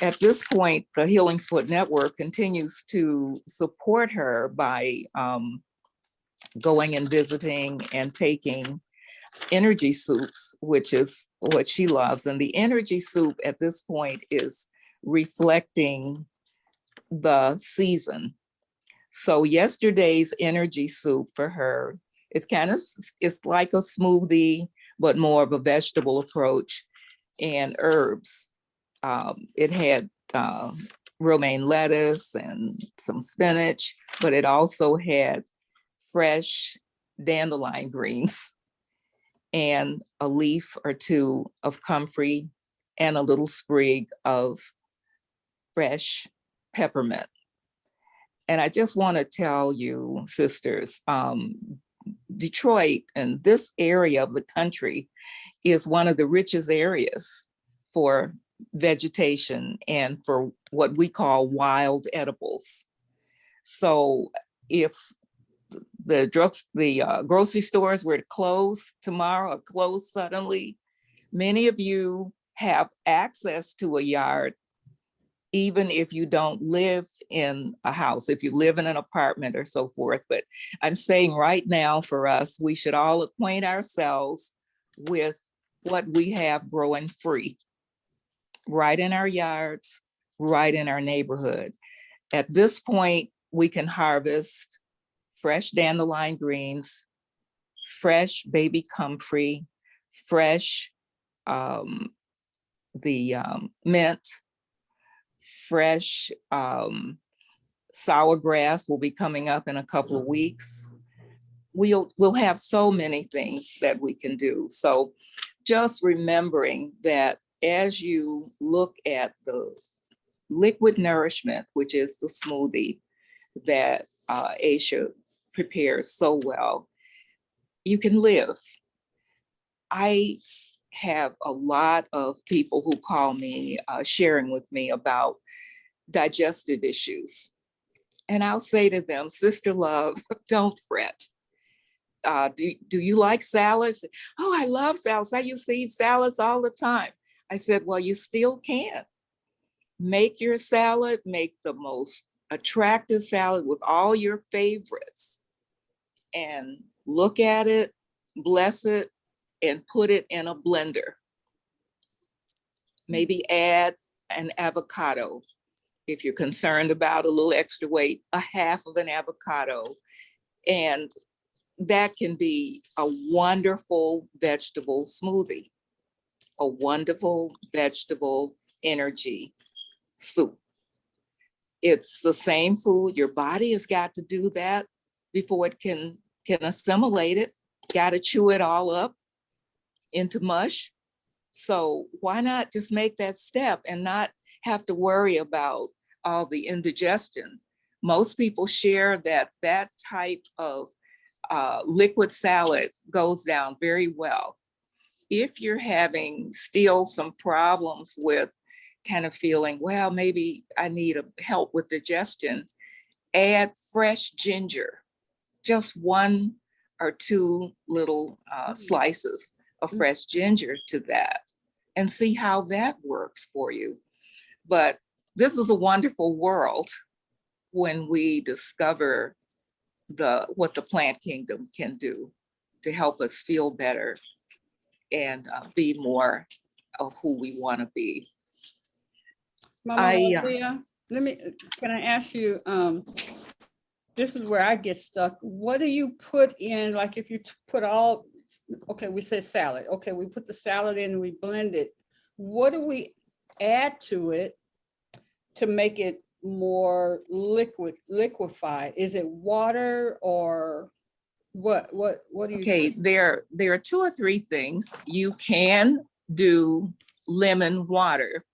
At this point, the Healing Split Network continues to support her by going and visiting and taking energy soups, which is what she loves. And the energy soup at this point is reflecting the season. So yesterday's energy soup for her, it's like a smoothie, but more of a vegetable approach and herbs. It had romaine lettuce and some spinach, but it also had fresh dandelion greens and a leaf or two of comfrey and a little sprig of fresh peppermint. And I just want to tell you, sisters, Detroit and this area of the country is one of the richest areas for vegetation and for what we call wild edibles. So if the grocery stores were to close tomorrow or close suddenly, many of you have access to a yard, even if you don't live in a house, if you live in an apartment or so forth. But I'm saying right now for us, we should all acquaint ourselves with what we have growing free, right in our yards, right in our neighborhood. At this point, we can harvest fresh dandelion greens, fresh baby comfrey, fresh mint, fresh sour grass will be coming up in a couple of weeks. We'll have so many things that we can do. So just remembering that as you look at the liquid nourishment, which is the smoothie that Aisha prepares so well, you can live. I have a lot of people who call me, sharing with me about digestive issues. And I'll say to them, Sister Love, don't fret. Do you like salads? Oh, I love salads. I used to eat salads all the time. I said, well, you still can. Make your salad, make the most attractive salad with all your favorites, and look at it, bless it, and put it in a blender. Maybe add an avocado. If you're concerned about a little extra weight, a half of an avocado. And that can be a wonderful vegetable smoothie, a wonderful vegetable energy soup. It's the same food. Your body has got to do that before it can assimilate it. Got to chew it all up into mush. So why not just make that step and not have to worry about all the indigestion? Most people share that type of liquid salad goes down very well. If you're having still some problems with kind of feeling, well, maybe I need help with digestion, add fresh ginger, just 1 or 2 little slices of fresh ginger to that, and see how that works for you. But this is a wonderful world when we discover what the plant kingdom can do to help us feel better and be more of who we want to be. Mama Raziya, can I ask you, this is where I get stuck. What do you put in, like if you put all, okay, we said salad. Okay, we put the salad in and we blend it. What do we add to it to make it more liquefied? Is it water or what do you Okay, think? there are 2 or 3 things. You can do lemon water,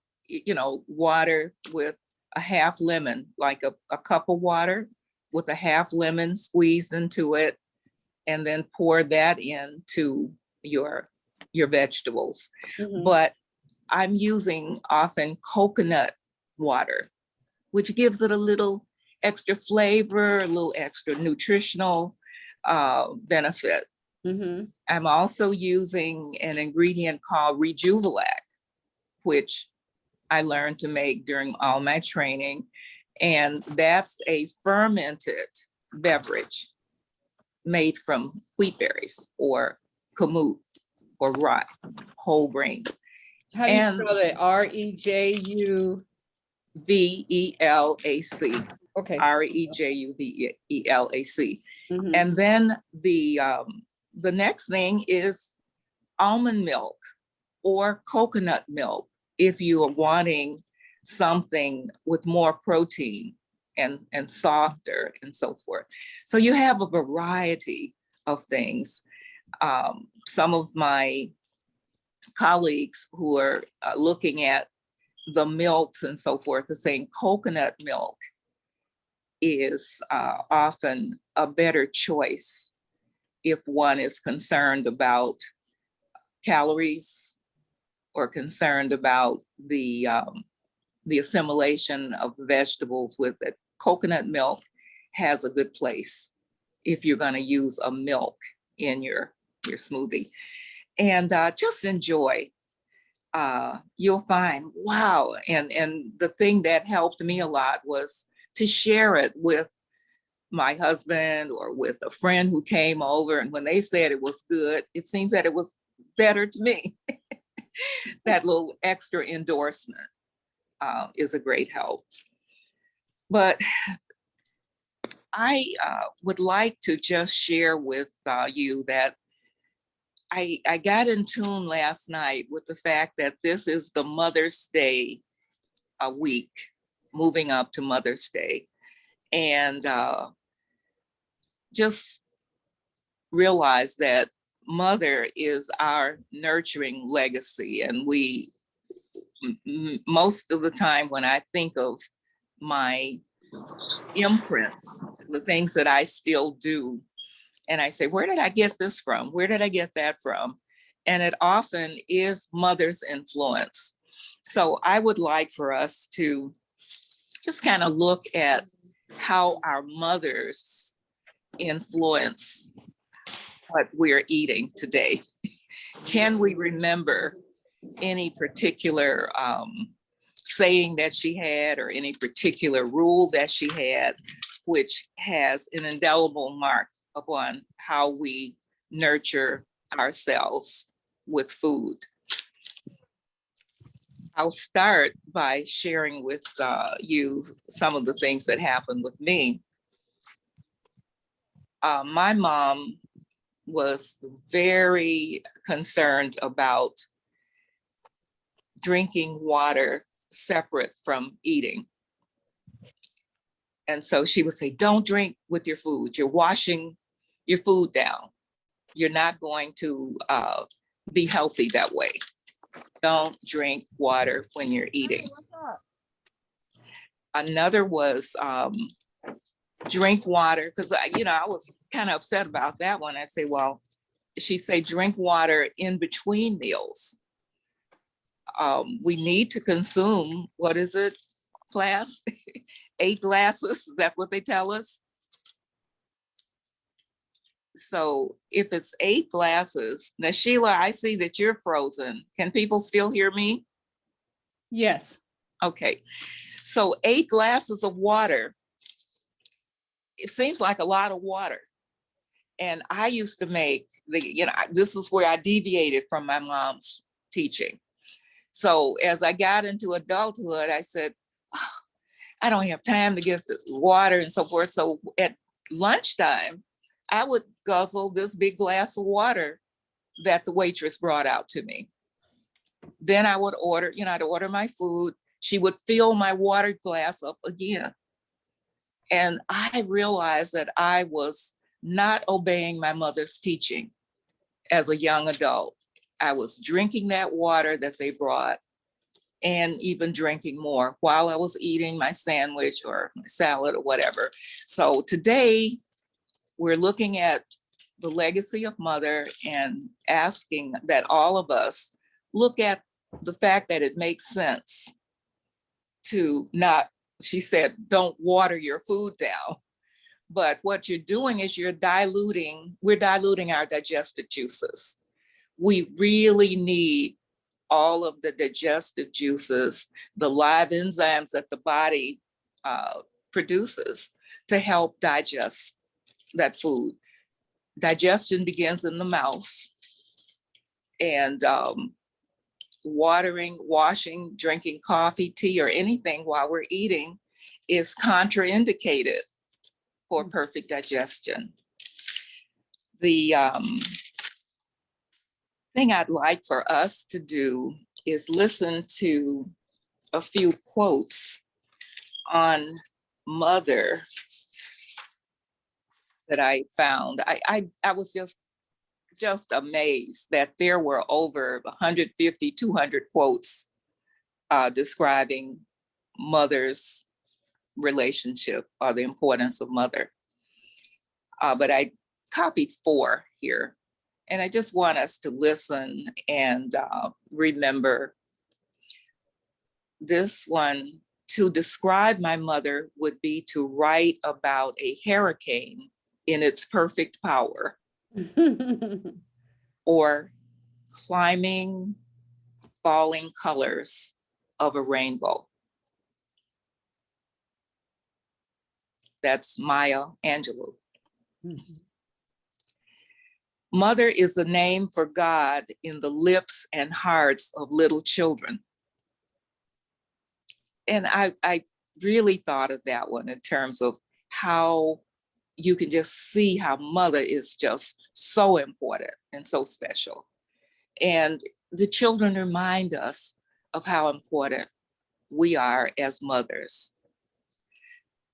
water with a half lemon, like a cup of water with a half lemon squeezed into it, and then pour that into your vegetables. Mhm. But I'm using often coconut water, which gives it a little extra flavor, a little extra nutritional benefit. Mhm. I'm also using an ingredient called Rejuvelac, which I learned to make during all my training. And that's a fermented beverage made from wheat berries or kamut or rye, whole grains. How do you And spell it? R-E-J-U? VELAC, Okay. REJUVELAC. Mhm. And then the next thing is almond milk or coconut milk if you are wanting something with more protein and softer and so forth. So you have a variety of things. Some of my colleagues who are looking at the milks and so forth are saying coconut milk is often a better choice if one is concerned about calories or concerned about the assimilation of vegetables with it. Coconut milk has a good place if you're going to use a milk in your smoothie. And just enjoy. You'll find, wow. And the thing that helped me a lot was to share it with my husband or with a friend who came over. And when they said it was good, it seems that it was better to me. That little extra endorsement is a great help. But I would like to just share with you that I got in tune last night with the fact that this is the Mother's Day week, moving up to Mother's Day. And just realize that mother is our nurturing legacy. And we, most of the time when I think of my imprints, the things that I still do, and I say, where did I get this from? Where did I get that from? And it often is mother's influence. So I would like for us to just kind of look at how our mothers influence what we're eating today. Can we remember any particular saying that she had or any particular rule that she had, which has an indelible mark upon how we nurture ourselves with food? I'll start by sharing with you some of the things that happened with me. My mom was very concerned about drinking water separate from eating. And so she would say, don't drink with your food. You're washing your food down. You're not going to be healthy that way. Don't drink water when you're eating. Another was drink water, because I was kind of upset about that one. I'd say, well, she'd say drink water in between meals. We need to consume, what is it, class? 8 glasses, is that what they tell us? So if it's 8 glasses, now Sheila, I see that you're frozen. Can people still hear me? Yes. Okay, so 8 glasses of water, it seems like a lot of water. And I used to make this is where I deviated from my mom's teaching. So as I got into adulthood, I said, oh, I don't have time to get the water and so forth. So at lunchtime, I would guzzle this big glass of water that the waitress brought out to me. Then I would order, I'd order my food. She would fill my water glass up again. And I realized that I was not obeying my mother's teaching as a young adult. I was drinking that water that they brought and even drinking more while I was eating my sandwich or my salad or whatever. So today we're looking at the legacy of mother and asking that all of us look at the fact that it makes sense to not, she said, don't water your food down. But what you're doing is we're diluting our digestive juices. We really need all of the digestive juices, the live enzymes that the body produces to help digest that food. Digestion begins in the mouth, and washing, drinking coffee, tea, or anything while we're eating is contraindicated for perfect digestion. The thing I'd like for us to do is listen to a few quotes on mother that I found. I was just amazed that there were over 150, 200 quotes describing mothers relationship or the importance of mother. But I copied 4 here. And I just want us to listen and remember this one. To describe my mother would be to write about a hurricane in its perfect power, or climbing falling colors of a rainbow. That's Maya Angelou. Mother is the name for God in the lips and hearts of little children. And I really thought of that one in terms of how you can just see how mother is just so important and so special. And the children remind us of how important we are as mothers.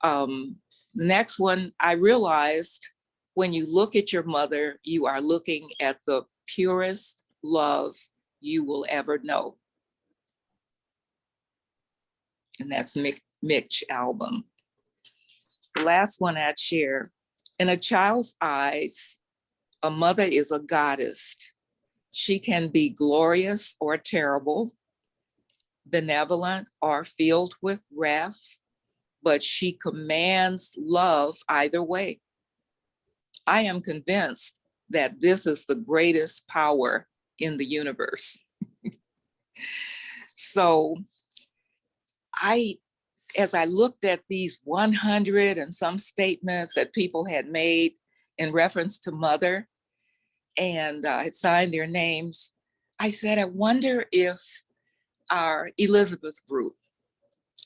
The next one, I realized when you look at your mother, you are looking at the purest love you will ever know. And that's Mitch album. The last one I'd share, in a child's eyes, a mother is a goddess. She can be glorious or terrible, benevolent or filled with wrath, but she commands love either way. I am convinced that this is the greatest power in the universe. So as I looked at these 100 and some statements that people had made in reference to mother and had signed their names, I said, I wonder if our Elizabeth group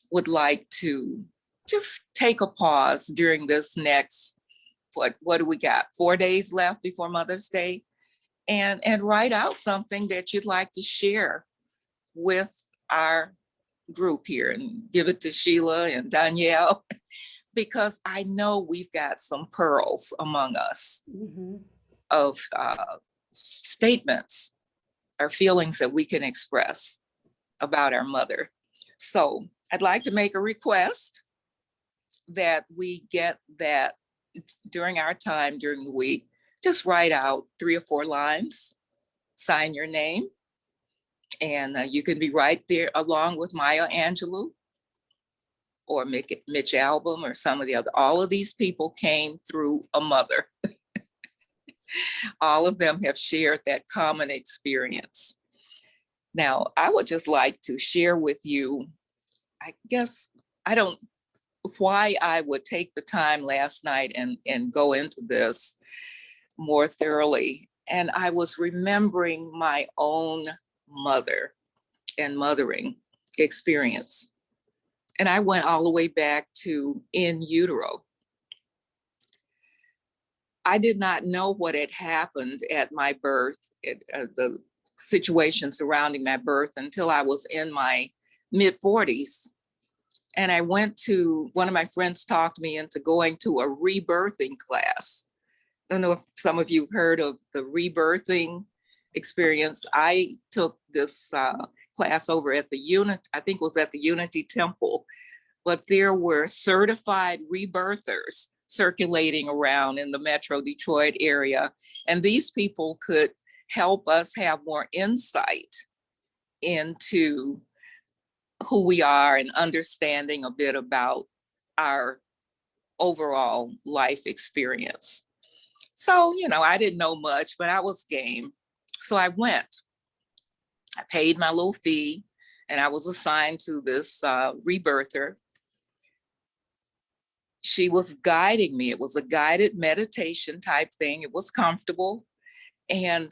would like to just take a pause during this next, what do we got? 4 days left before Mother's Day, and write out something that you'd like to share with our group here, and give it to Sheila and Danielle, because I know we've got some pearls among us of statements or feelings that we can express about our mother. So I'd like to make a request that we get that during our time during the week, just write out 3 or 4 lines, sign your name, and you can be right there along with Maya Angelou or Mitch Albom or some of the other. All of these people came through a mother. All of them have shared that common experience. Now, I would just like to share with you, I guess, I don't, why I would take the time last night and go into this more thoroughly. And I was remembering my own mother and mothering experience. And I went all the way back to in utero. I did not know what had happened at my birth, the situation surrounding my birth, until I was in my mid-40s. And I went to, one of my friends talked me into going to a rebirthing class. I don't know if some of you heard of the rebirthing experience. I took this class over at the I think it was at the Unity Temple, but there were certified rebirthers circulating around in the Metro Detroit area. And these people could help us have more insight into who we are and understanding a bit about our overall life experience. So, I didn't know much, but I was game. So I went. I paid my little fee and I was assigned to this rebirther. She was guiding me. It was a guided meditation type thing. It was comfortable. And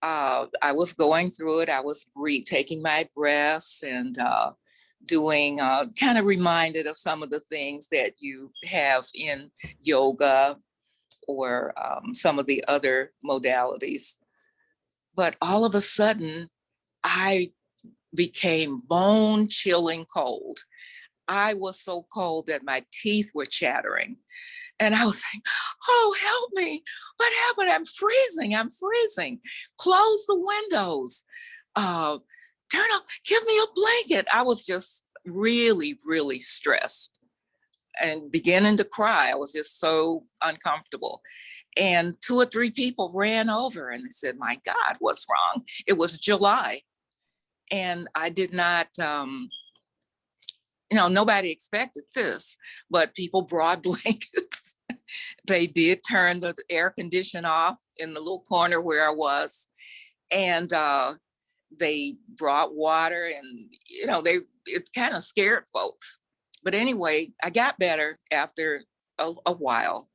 I was going through it. I was taking my breaths and doing, kind of reminded of some of the things that you have in yoga or some of the other modalities. But all of a sudden, I became bone chilling cold. I was so cold that my teeth were chattering. And I was like, oh, help me. What happened? I'm freezing. Close the windows. Turn up, give me a blanket. I was just really, really stressed. and beginning to cry. I was just so uncomfortable. And 2 or 3 people ran over and they said, my God, what's wrong? It was July. And I did not, nobody expected this, but people brought blankets. They did turn the air conditioner off in the little corner where I was. And they brought water and, it kind of scared folks. But anyway, I got better after a while.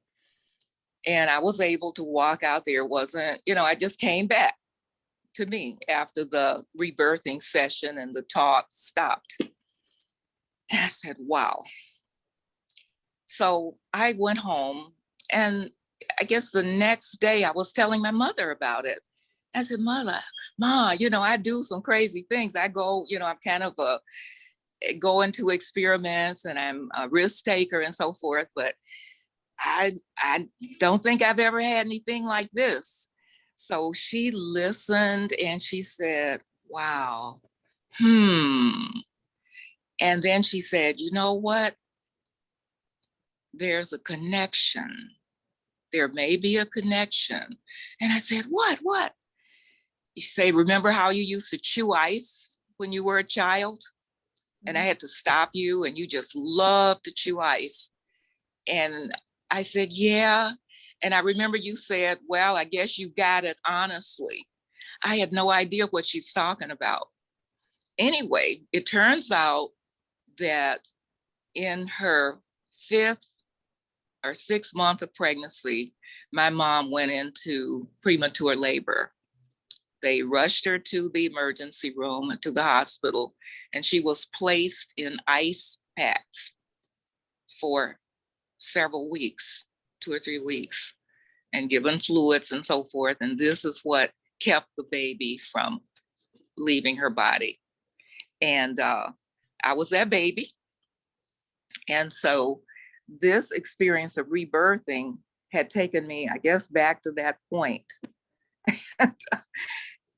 And I was able to walk out there. It wasn't, I just came back to me after the rebirthing session and the talk stopped. And I said, wow. So I went home, and I guess the next day I was telling my mother about it. I said, Ma, I do some crazy things. I go, I'm kind of go into experiments, and I'm a risk taker and so forth, but I don't think I've ever had anything like this. So she listened and she said, wow, And then she said, you know what? There's a connection. There may be a connection. And I said, what? You say, remember how you used to chew ice when you were a child? And I had to stop you, and you just loved to chew ice. And I said, yeah. And I remember you said, well, I guess you got it honestly. I had no idea what she's talking about. Anyway, it turns out that in her 5th or 6th month of pregnancy, my mom went into premature labor. They rushed her to the emergency room, to the hospital, and she was placed in ice packs for several weeks, 2 or 3 weeks, and given fluids and so forth. And this is what kept the baby from leaving her body. And I was that baby. And so this experience of rebirthing had taken me, I guess, back to that point.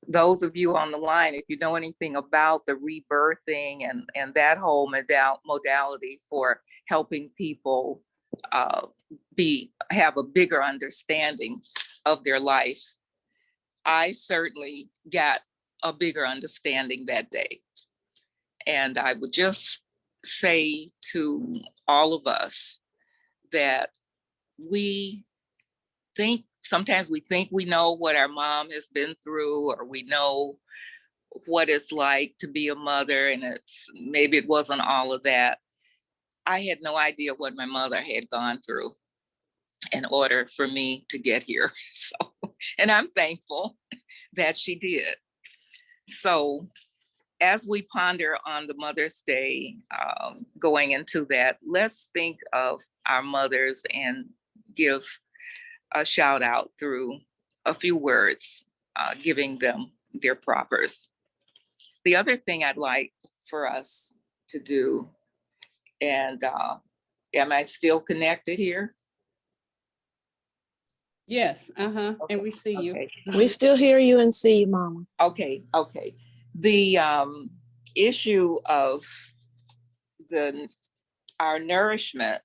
Those of you on the line, if you know anything about the rebirthing and that whole modality for helping people have a bigger understanding of their life, I certainly got a bigger understanding that day. And I would just say to all of us that sometimes we think we know what our mom has been through, or we know what it's like to be a mother, and maybe it wasn't all of that. I had no idea what my mother had gone through in order for me to get here. And I'm thankful that she did. So as we ponder on the Mother's Day, going into that, let's think of our mothers and give a shout out through a few words, giving them their propers. The other thing I'd like for us to do, and am I still connected here? Yes, and we see you. Okay. We still hear you and see you, Mama. Okay. The issue of our nourishment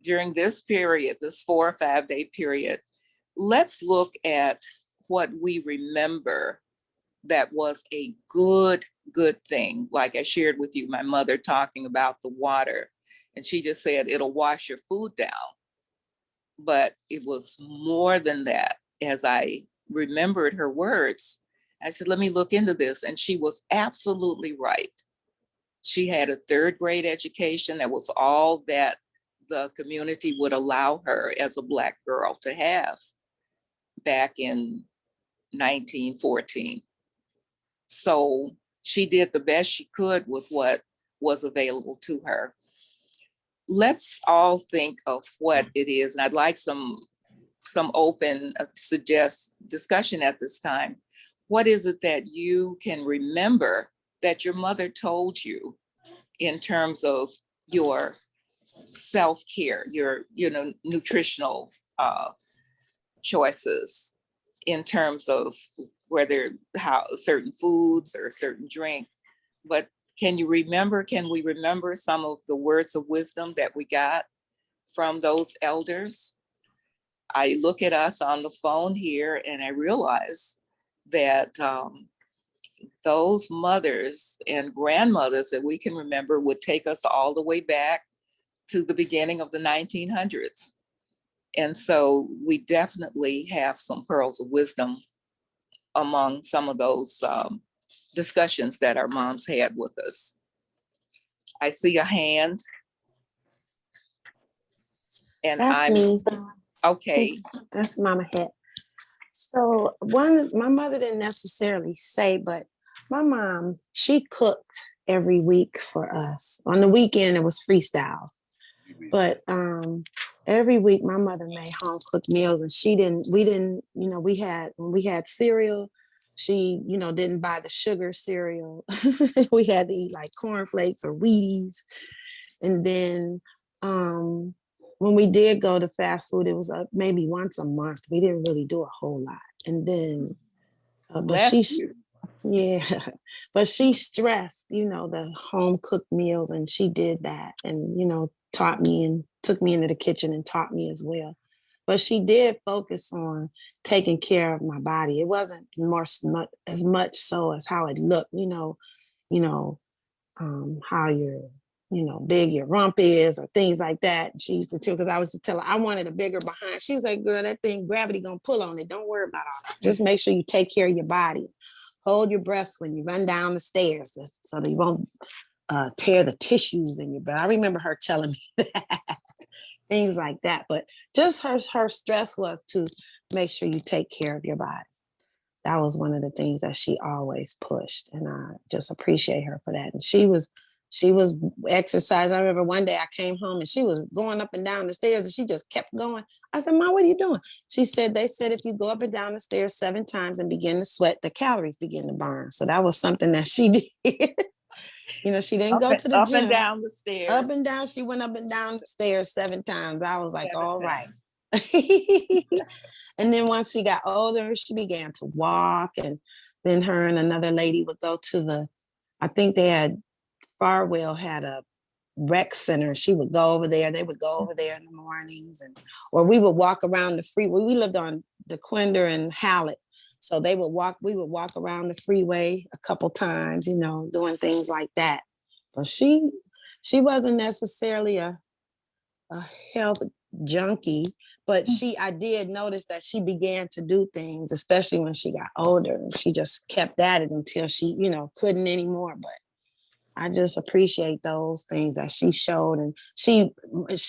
during this period, this 4 or 5 day period, let's look at what we remember that was a good thing. Like I shared with you, my mother talking about the water, and she just said it'll wash your food down. But it was more than that. As I remembered her words, I said, let me look into this. And she was absolutely right. She had a 3rd grade education. That was all that the community would allow her as a Black girl to have back in 1914. So she did the best she could with what was available to her. Let's all think of what it is. And I'd like some open discussion at this time. What is it that you can remember that your mother told you in terms of your self-care, your nutritional choices, in terms of how certain foods or certain drink, but can we remember some of the words of wisdom that we got from those elders? I look at us on the phone here and I realize that those mothers and grandmothers that we can remember would take us all the way back to the beginning of the 1900s. And so we definitely have some pearls of wisdom among some of those discussions that our moms had with us. I see a hand. And That's me. Okay. That's Mama Het. So my mother didn't necessarily say, but my mom, she cooked every week for us. On the weekend, it was freestyle. But every week my mother made home cooked meals, and when we had cereal, she, didn't buy the sugar cereal. We had to eat like cornflakes or Wheaties. And then when we did go to fast food, it was maybe once a month. We didn't really do a whole lot. And then, yeah, but she stressed, the home cooked meals, and she did that, and, taught me and took me into the kitchen and taught me as well. But she did focus on taking care of my body. It wasn't as much so as how it looked, how big your rump is or things like that. She used to tell, because I was to tell her I wanted a bigger behind. She was like, girl, that thing, gravity gonna pull on it. Don't worry about all that. Just make sure you take care of your body. Hold your breath when you run down the stairs so that you won't tear the tissues in your breath. I remember her telling me that. Things like that. But just her stress was to make sure you take care of your body. That was one of the things that she always pushed. And I just appreciate her for that. And she was exercising. I remember one day I came home and she was going up and down the stairs and she just kept going. I said, Mom, what are you doing? She said, they said, if you go up and down the stairs 7 times and begin to sweat, the calories begin to burn. So that was something that she did. She didn't go to the gym. Up and down the stairs. Up and down. She went up and down the stairs 7 times. I was like, all right. And then once she got older, she began to walk. And then her and another lady would go to I think they had, Farwell had a rec center. She would go over there. They would go over there in the mornings, or we would walk around the freeway. We lived on DeQuinder and Hallett. So we would walk around the freeway a couple times, doing things like that. But she wasn't necessarily a health junkie, but I did notice that she began to do things, especially when she got older, and she just kept at it until she, couldn't anymore. But I just appreciate those things that she showed, and she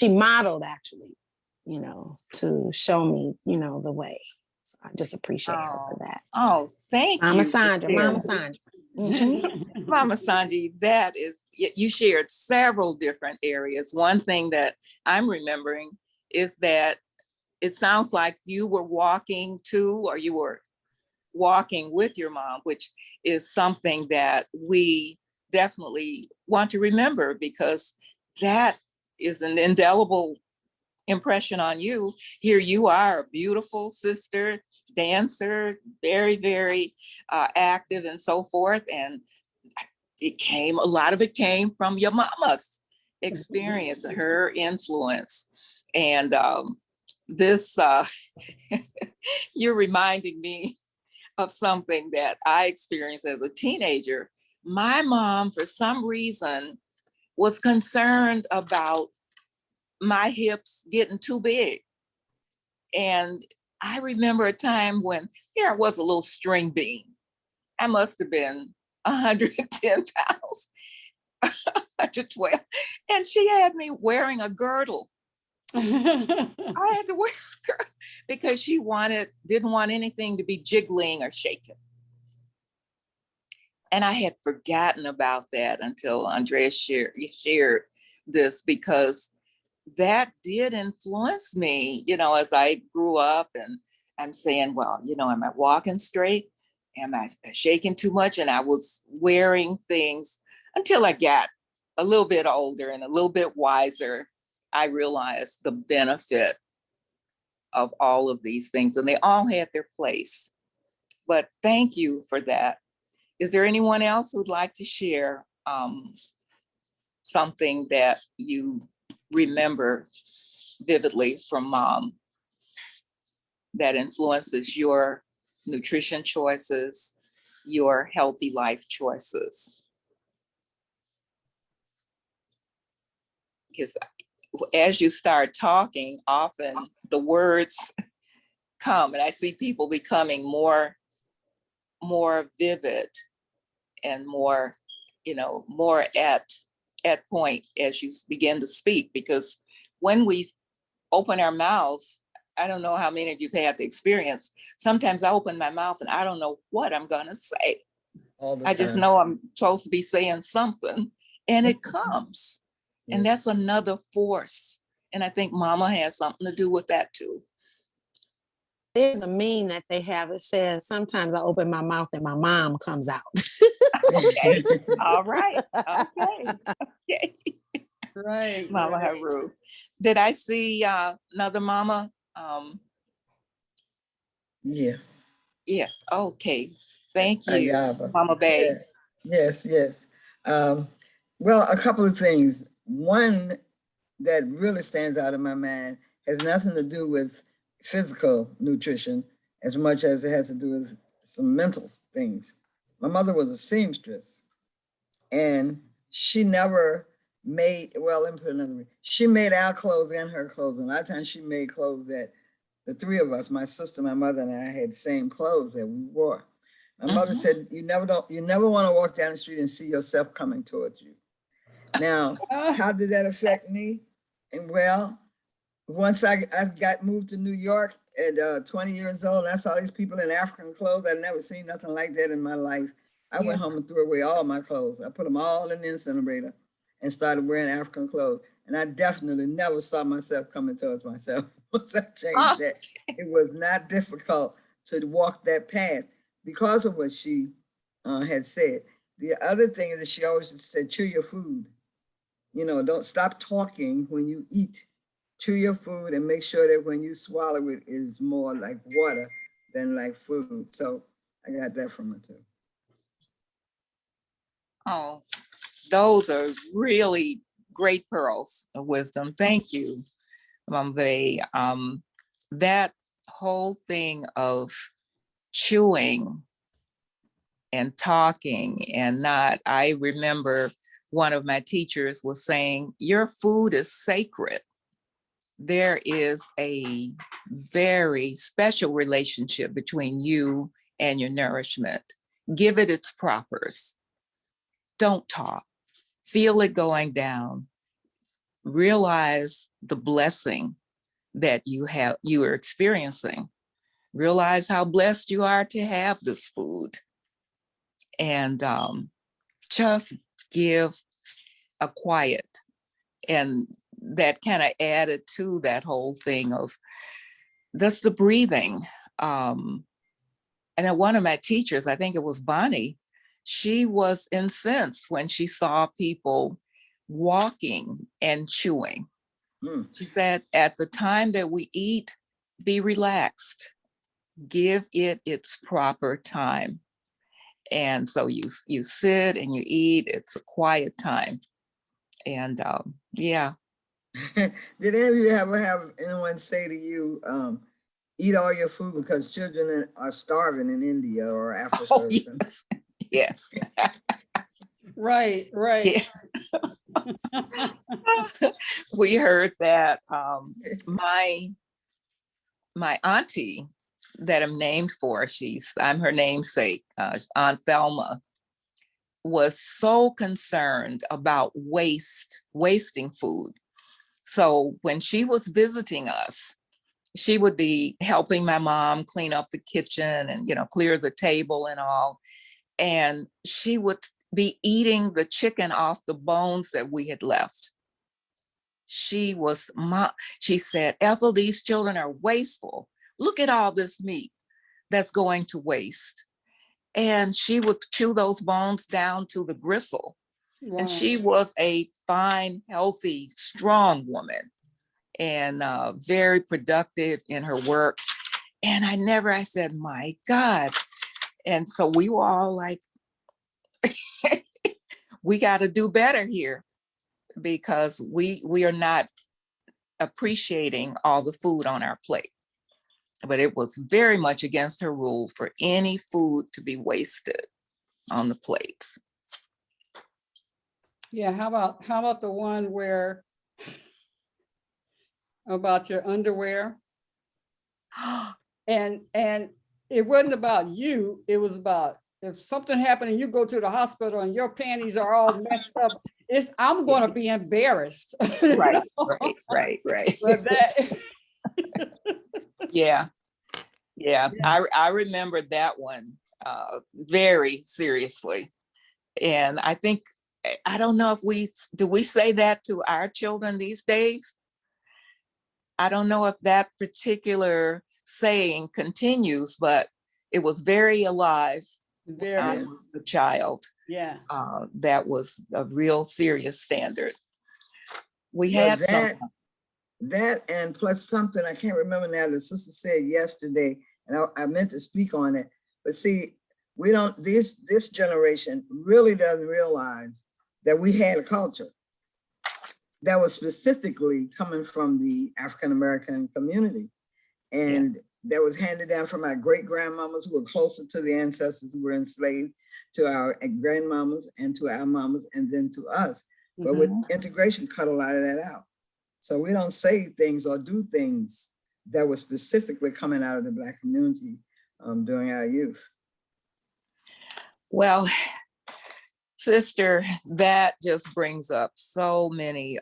modeled actually, to show me, the way. So I just appreciate her for that. Oh, thank you. Mama Sandra. Mm-hmm. Mama Sanji, you shared several different areas. One thing that I'm remembering is that it sounds like you were walking to, or you were walking with your mom, which is something that we definitely want to remember, because that is an indelible impression on you. Here you are, a beautiful sister, dancer, very, very active and so forth. And a lot of it came from your mama's experience and her influence. And you're reminding me of something that I experienced as a teenager. My mom, for some reason, was concerned about my hips getting too big. And I remember a time when I was a little string bean. I must have been 110 pounds, 112. And she had me wearing a girdle. I had to wear a girdle because she didn't want anything to be jiggling or shaking. And I had forgotten about that until Andrea shared this, because that did influence me, as I grew up. And I'm saying, well, am I walking straight? Am I shaking too much? And I was wearing things until I got a little bit older and a little bit wiser. I realized the benefit of all of these things, and they all had their place. But thank you for that. Is there anyone else who'd like to share something that you remember vividly from mom that influences your nutrition choices, your healthy life choices? Because as you start talking, often the words come, and I see people becoming more vivid and more, more at point as you begin to speak. Because when we open our mouths, I don't know how many of you've had the experience. Sometimes I open my mouth and I don't know what I'm gonna say. All the I just time. know I'm supposed to be saying something, and it comes. And that's another force. And I think mama has something to do with that too. There's a meme that they have. It says, sometimes I open my mouth and my mom comes out. Okay. All right. Okay. Okay. Right. Mama right. Haru. Did I see another mama? Yeah. Yes. Okay. Thank you, Ayaba. Mama Bay. Yes, yes. Well, a couple of things. One that really stands out in my mind has nothing to do with physical nutrition as much as it has to do with some mental things. My mother was a seamstress, and she never made, well, let me put it another way. She made our clothes and her clothes. And a lot of times she made clothes that the three of us, my sister, my mother, and I had the same clothes that we wore. My mother said, you never want to walk down the street and see yourself coming towards you. Now, how did that affect me? And well, once I got moved to New York at 20 years old, and I saw these people in African clothes. I'd never seen nothing like that in my life. I went home and threw away all my clothes. I put them all in the incinerator and started wearing African clothes. And I definitely never saw myself coming towards myself. Once I changed that, it was not difficult to walk that path because of what she had said. The other thing is that she always said, chew your food. Don't stop talking when you eat. Chew your food and make sure that when you swallow it is more like water than like food. So I got that from her too. Oh, those are really great pearls of wisdom. Thank you, Mama Bay. That whole thing of chewing and talking and not, I remember one of my teachers was saying, your food is sacred. There is a very special relationship between you and your nourishment. Give it its propers. Don't talk. Feel it going down. Realize the blessing that you are experiencing. Realize how blessed you are to have this food. And just give a quiet. And that kind of added to that whole thing of just the breathing. And then one of my teachers, I think it was Bonnie, she was incensed when she saw people walking and chewing. She said, at the time that we eat, be relaxed, give it its proper time. And so you sit and you eat, it's a quiet time. And yeah. Did any of you ever have anyone say to you, eat all your food because children are starving in India or Africa? Oh, yes. Yes. Right. Yes. We heard that my auntie that I'm named for, I'm her namesake, Aunt Thelma, was so concerned about wasting food. So when she was visiting us, she would be helping my mom clean up the kitchen and, clear the table and all. And she would be eating the chicken off the bones that we had left. She said, Ethel, these children are wasteful. Look at all this meat that's going to waste. And she would chew those bones down to the gristle. Wow. And she was a fine, healthy, strong woman and very productive in her work. And I said, my God. And so we were all like, we got to do better here, because we are not appreciating all the food on our plate. But it was very much against her rule for any food to be wasted on the plates. Yeah, how about the one where about your underwear? And it wasn't about you, it was about if something happened and you go to the hospital and your panties are all messed up, I'm gonna be embarrassed. Right, right. But that, Yeah. I remember that one very seriously. And I think, I don't know if we say that to our children these days? I don't know if that particular saying continues, but it was very alive when I very, was a child. yeah. That was a real serious standard. We Well, had some. that and plus something I can't remember now, the sister said yesterday, and I meant to speak on it, but see, we don't, this generation really doesn't realize that we had a culture that was specifically coming from the African-American community. And that was handed down from our great grandmamas who were closer to the ancestors who were enslaved, to our grandmamas and to our mamas, and then to us. But with integration, cut a lot of that out. So we don't say things or do things that were specifically coming out of the Black community during our youth. Well, sister, that just brings up so many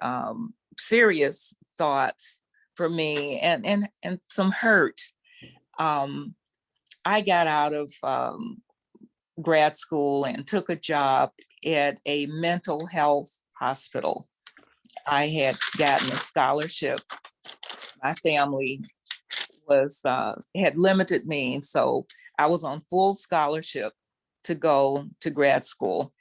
serious thoughts for me, and some hurt. I got out of grad school and took a job at a mental health hospital. I had gotten a scholarship. My family had limited means, so I was on full scholarship to go to grad school.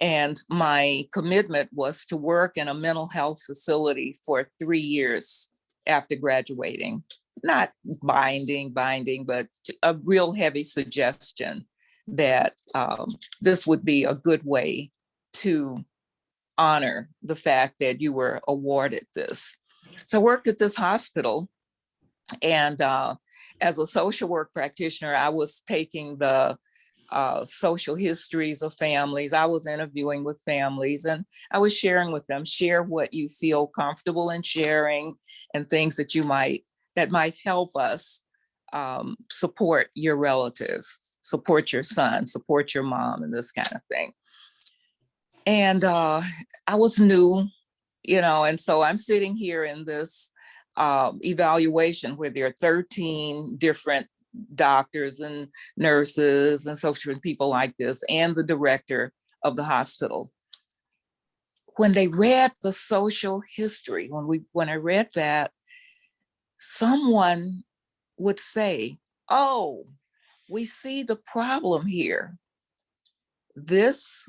And my commitment was to work in a mental health facility for 3 years after graduating. Not binding, but a real heavy suggestion that this would be a good way to honor the fact that you were awarded this. So I worked at this hospital, and as a social work practitioner, I was taking the social histories of families. I was interviewing with families, and I was sharing with them, share what you feel comfortable in sharing, and things that that might help us support your relative, support your son, support your mom, and this kind of thing. And I was new, and so I'm sitting here in this evaluation where there are 13 different doctors and nurses and social people like this, and the director of the hospital. When they read the social history, when I read that, someone would say, "Oh, we see the problem here. This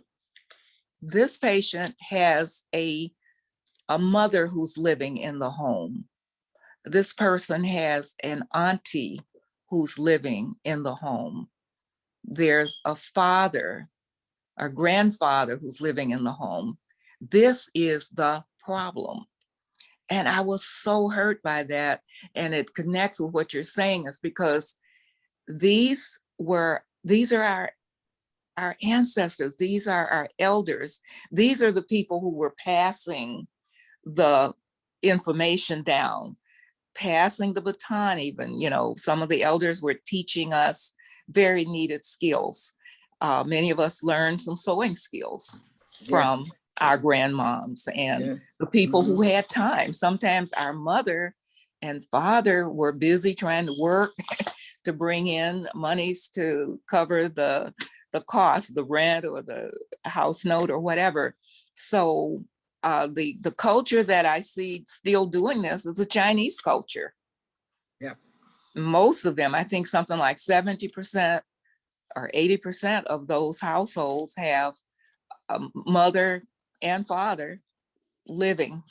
patient has a mother who's living in the home. This person has an auntie who's living in the home. There's a father, a grandfather who's living in the home. This is the problem." And I was so hurt by that. And it connects with what you're saying, is because these are our ancestors. These are our elders. These are the people who were passing the information down, passing the baton even. Some of the elders were teaching us very needed skills. Many of us learned some sewing skills from our grandmoms and the people who had time. Sometimes our mother and father were busy trying to work to bring in monies to cover the cost, the rent or the house note or whatever. So the culture that I see still doing this is a Chinese culture. Yeah. Most of them, I think something like 70% or 80% of those households have a mother and father living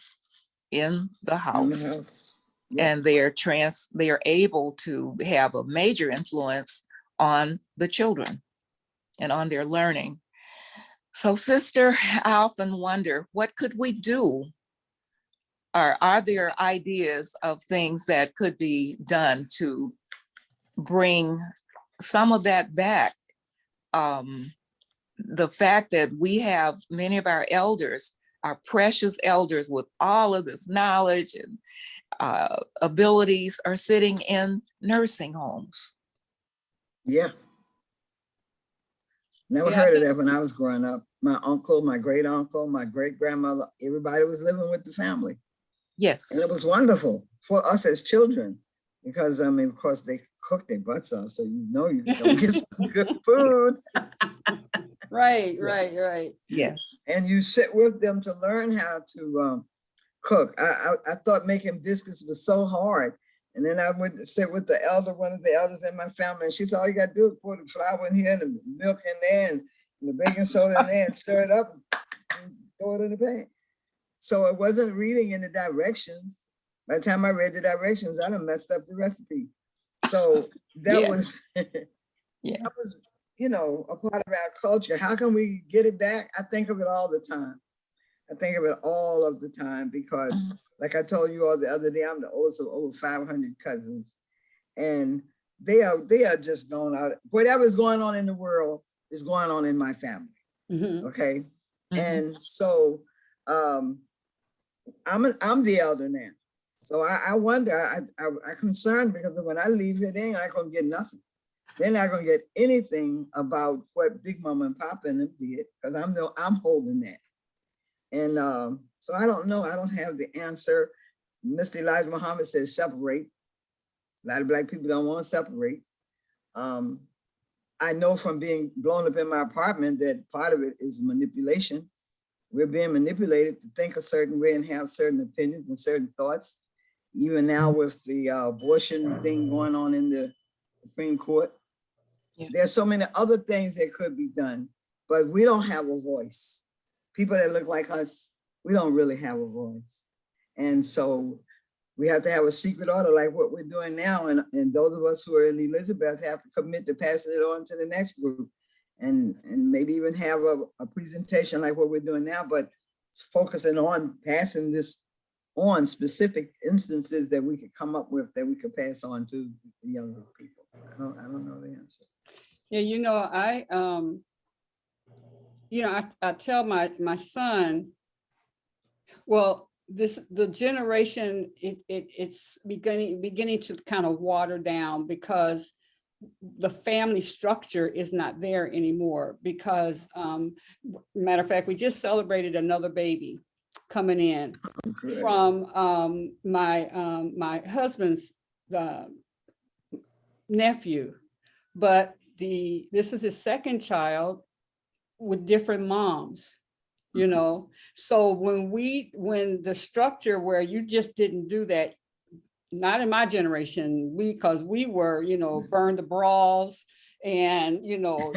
in the house. And they are able to have a major influence on the children and on their learning. So sister, I often wonder, what could we do? Or are there ideas of things that could be done to bring some of that back? The fact that we have many of our elders, our precious elders with all of this knowledge and abilities are sitting in nursing homes. Yeah. Never Yeah, heard of that when I was growing up. My uncle, my great uncle, my great grandmother, everybody was living with the family. Yes. And it was wonderful for us as children because, I mean, of course, they cook their butts off. So you know you're going to get some good food. right, right. Yes. And you sit with them to learn how to cook. I thought making biscuits was so hard. And then I went to sit with the elder, one of the elders in my family, and she said, all you got to do is pour the flour in here and the milk in there and the baking soda in there and stir it up and throw it in the pan. So it wasn't reading in the directions. By the time I read the directions, I done messed up the recipe. So that Yes. was, Yeah. that was, you know, a part of our culture. How can we get it back? I think of it all the time. I think of it all of the time because like I told you all the other day, I'm the oldest of over 500 cousins, and they are just going out. Whatever's going on in the world is going on in my family. Okay. And so I'm the elder now. So I wonder, I'm concerned because when I leave here, they ain't not gonna get nothing. They're not gonna get anything about what Big Mama and Papa and them did, because I'm holding that. And so I don't know. I don't have the answer. Mr. Elijah Muhammad says separate. A lot of Black people don't want to separate. I know from being blown up in my apartment that part of it is manipulation. We're being manipulated to think a certain way and have certain opinions and certain thoughts. Even now with the abortion thing going on in the Supreme Court. Yeah. There's so many other things that could be done, but we don't have a voice. People that look like us, we don't really have a voice. And so we have to have a secret order like what we're doing now. And those of us who are in Elizabeth have to commit to passing it on to the next group and maybe even have a presentation like what we're doing now, but focusing on passing this on specific instances that we could come up with that we could pass on to the younger people. I don't know the answer. Yeah, you know, I tell my son, well, the generation it's beginning to kind of water down because the family structure is not there anymore. Because matter of fact, we just celebrated another baby coming in from my husband's nephew, but this is his second child with different moms, you know. So when the structure where you just didn't do that, not in my generation, because we were, you know, burn the bras and, you know,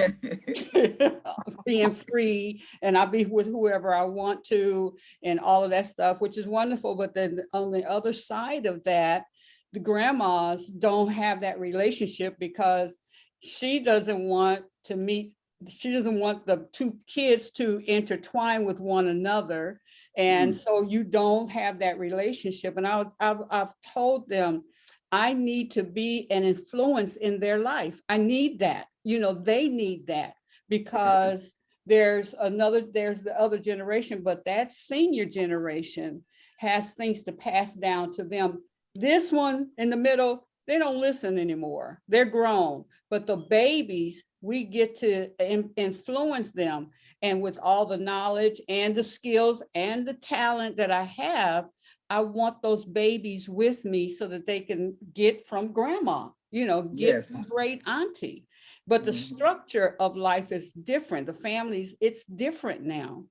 being free, and I'll be with whoever I want to and all of that stuff, which is wonderful. But then on the other side of that, the grandmas don't have that relationship because she doesn't want the two kids to intertwine with one another. And so you don't have that relationship. And I've told them, I need to be an influence in their life. I need that, you know, they need that, because there's the other generation, but that senior generation has things to pass down to them. This one in the middle, they don't listen anymore. They're grown, but the babies, we get to influence them. And with all the knowledge and the skills and the talent that I have, I want those babies with me so that they can get from grandma, you know, get from great auntie. But the structure of life is different. The families, it's different now.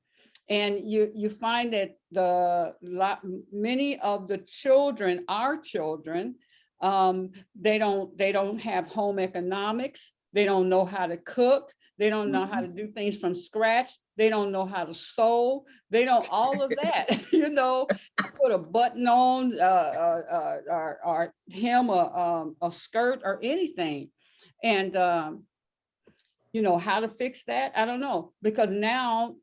And you find that many of the children, our children, they don't have home economics. They don't know how to cook. They don't know how to do things from scratch. They don't know how to sew. They don't, all of that, you know, put a button on or hem a skirt or anything. And how to fix that. I don't know, because now,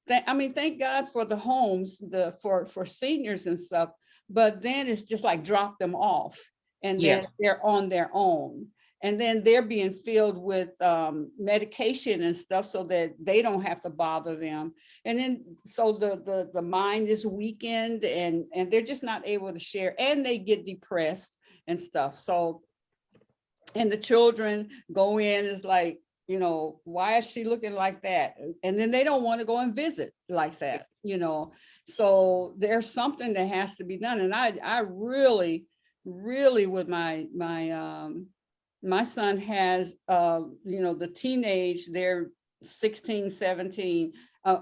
thank God for the homes, for seniors and stuff, but then it's just like drop them off and then Yes. they're on their own. And then they're being filled with medication and stuff so that they don't have to bother them. And then so the mind is weakened and they're just not able to share, and they get depressed and stuff. So, and the children go in, is like, why is she looking like that? And then they don't want to go and visit like that, So there's something that has to be done. And I really, really would my son has, the teenage, they're 16, 17,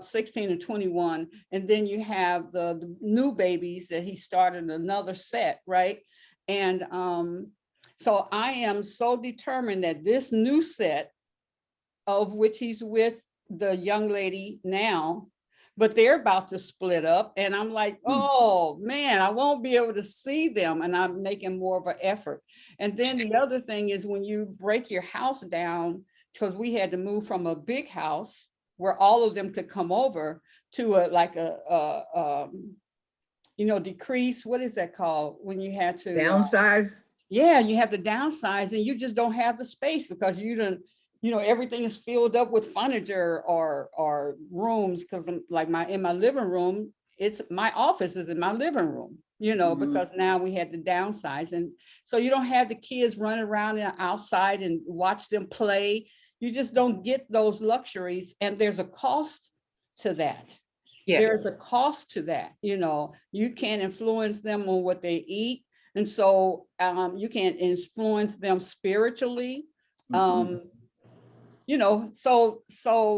16 and 21. And then you have the new babies that he started another set, right? And so I am so determined that this new set, of which he's with the young lady now, but they're about to split up. And I'm like, oh man, I won't be able to see them. And I'm making more of an effort. And then the other thing is when you break your house down, because we had to move from a big house where all of them could come over to decrease, what is that called? When you had to Downsize? Yeah, you have to downsize and you just don't have the space because everything is filled up with furniture or rooms. Because like in my living room, my office is in my living room, because now we had to downsize. And so you don't have the kids running around outside and watch them play. You just don't get those luxuries. And there's a cost to that. Yes. There's a cost to that. You can't influence them on what they eat. And so you can influence them spiritually. So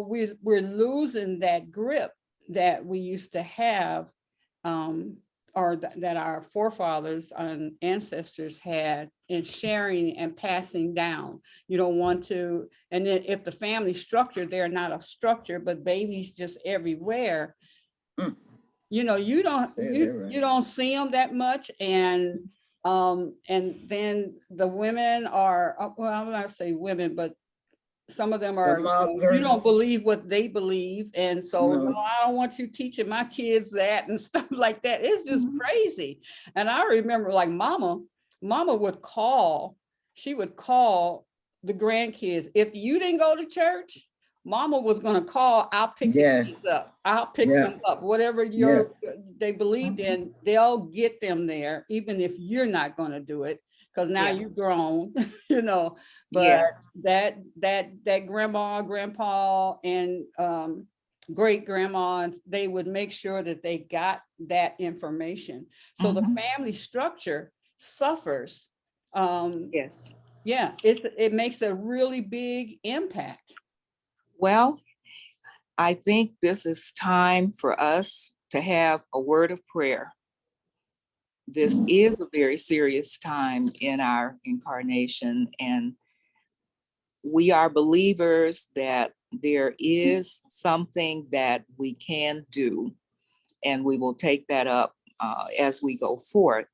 we're losing that grip that we used to have, or that our forefathers and ancestors had in sharing and passing down. You don't want to, and then if the family structure, they're not a structure, but babies just everywhere. You don't see them that much, and then the women are, well, I'm not say women, but some of them are, you don't believe what they believe. And so no, I don't want you teaching my kids that and stuff like that. It's just crazy. And I remember like mama would call the grandkids. If you didn't go to church, mama was going to call, I'll pick the kids up. I'll pick them up, whatever they believed in, they'll get them there, even if you're not going to do it. Because now you're grown, but that grandma, grandpa, and great grandma, they would make sure that they got that information. So the family structure suffers. Yes. Yeah, it makes a really big impact. Well, I think this is time for us to have a word of prayer. This is a very serious time in our incarnation, and we are believers that there is something that we can do, and we will take that up as we go forth.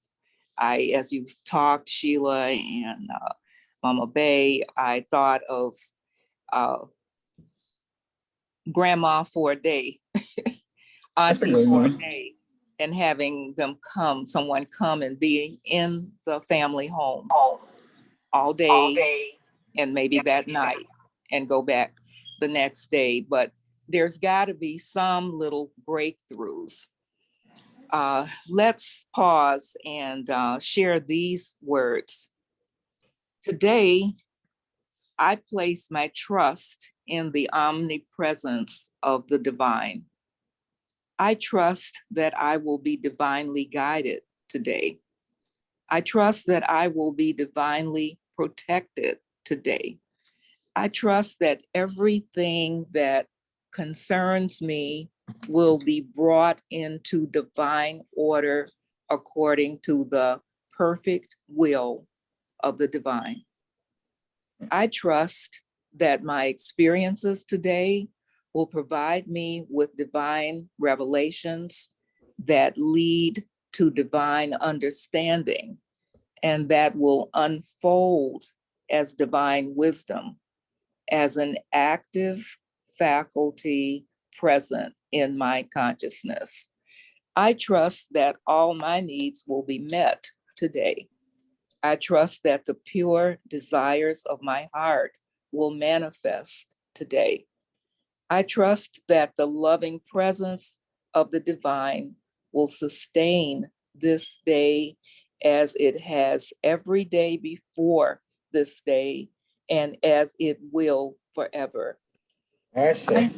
As you talked, Sheila and Mama Bay, I thought of grandma for a day, auntie for a day, and having someone come and be in the family home all day and maybe that night and go back the next day. But there's got to be some little breakthroughs. Let's pause and share these words. Today, I place my trust in the omnipresence of the divine. I trust that I will be divinely guided today. I trust that I will be divinely protected today. I trust that everything that concerns me will be brought into divine order according to the perfect will of the divine. I trust that my experiences today will provide me with divine revelations that lead to divine understanding and that will unfold as divine wisdom. as an active faculty present in my consciousness. I trust that all my needs will be met today. I trust that the pure desires of my heart will manifest today. I trust that the loving presence of the divine will sustain this day as it has every day before this day and as it will forever. Asha.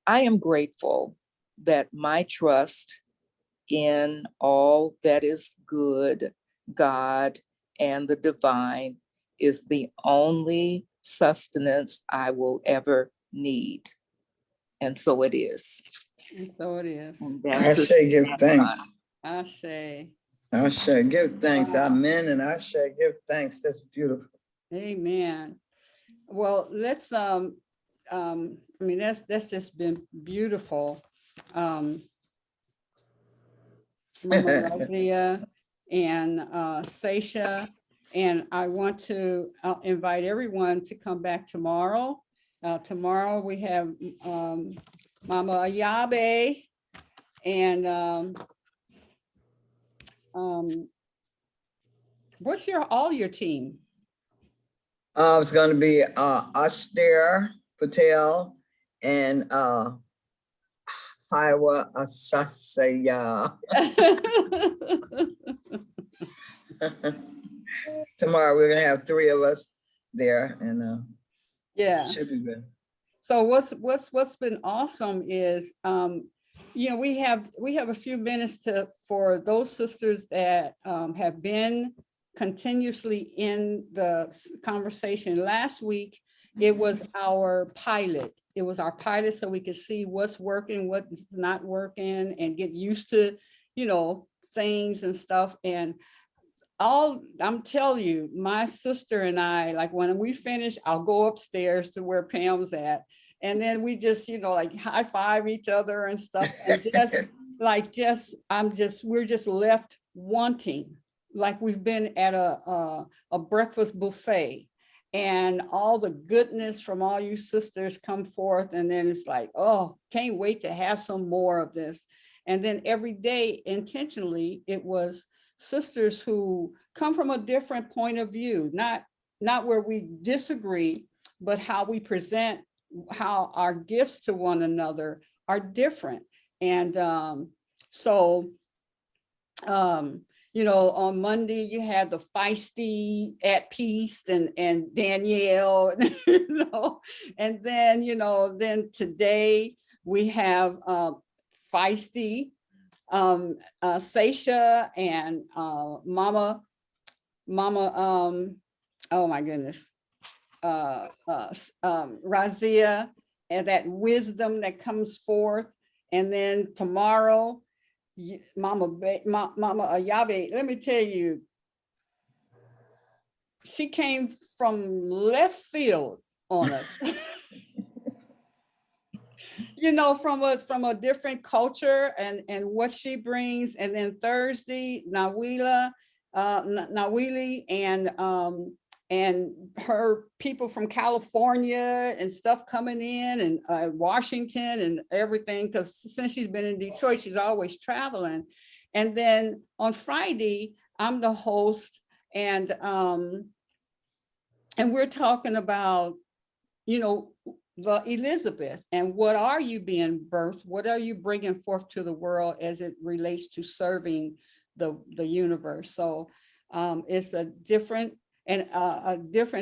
I am grateful that my trust in all that is good, God, and the divine is the only sustenance I will ever need. And so it is. And so it is. And I that's say give thanks. I say, I say give thanks. Wow. Amen. And I say give thanks. That's beautiful. amen. Well, let's, I mean, that's just been beautiful. Mama Raziya and Saesha, and I want to invite everyone to come back tomorrow. Tomorrow we have Mama Ayabe and what's all your team? It's going to be Aster Patel and Hiwa Asasaya. Tomorrow we're going to have 3 of us there, and Yeah. it should be good. So what's been awesome is, you know, we have a few minutes for those sisters that have been continuously in the conversation. Last week, it was our pilot. It was our pilot so we could see what's working, what's not working, and get used to, you know, things and stuff. And I'm telling you, my sister and I, like when we finish, I'll go upstairs to where Pam's at. And then we just, you know, like high five each other and stuff. And we're just left wanting, like we've been at a breakfast buffet and all the goodness from all you sisters come forth. And then it's like, oh, can't wait to have some more of this. And then every day intentionally, it was sisters who come from a different point of view, not where we disagree, but how we present, how our gifts to one another are different. And you know, on Monday you had the feisty at peace and Danielle, you know, and then, you know, then today we have feisty Saesha and Mama, oh my goodness, Raziya, and that wisdom that comes forth. And then tomorrow, Mama Ayabe, let me tell you, she came from left field on us. You know, from a different culture and what she brings. And then Thursday, Nawili and her people from California and stuff coming in, and Washington and everything, because since she's been in Detroit, she's always traveling. And then on Friday, I'm the host, and we're talking about, you know, the Elizabeth, and what are you being birthed? What are you bringing forth to the world as it relates to serving the universe? So it's a different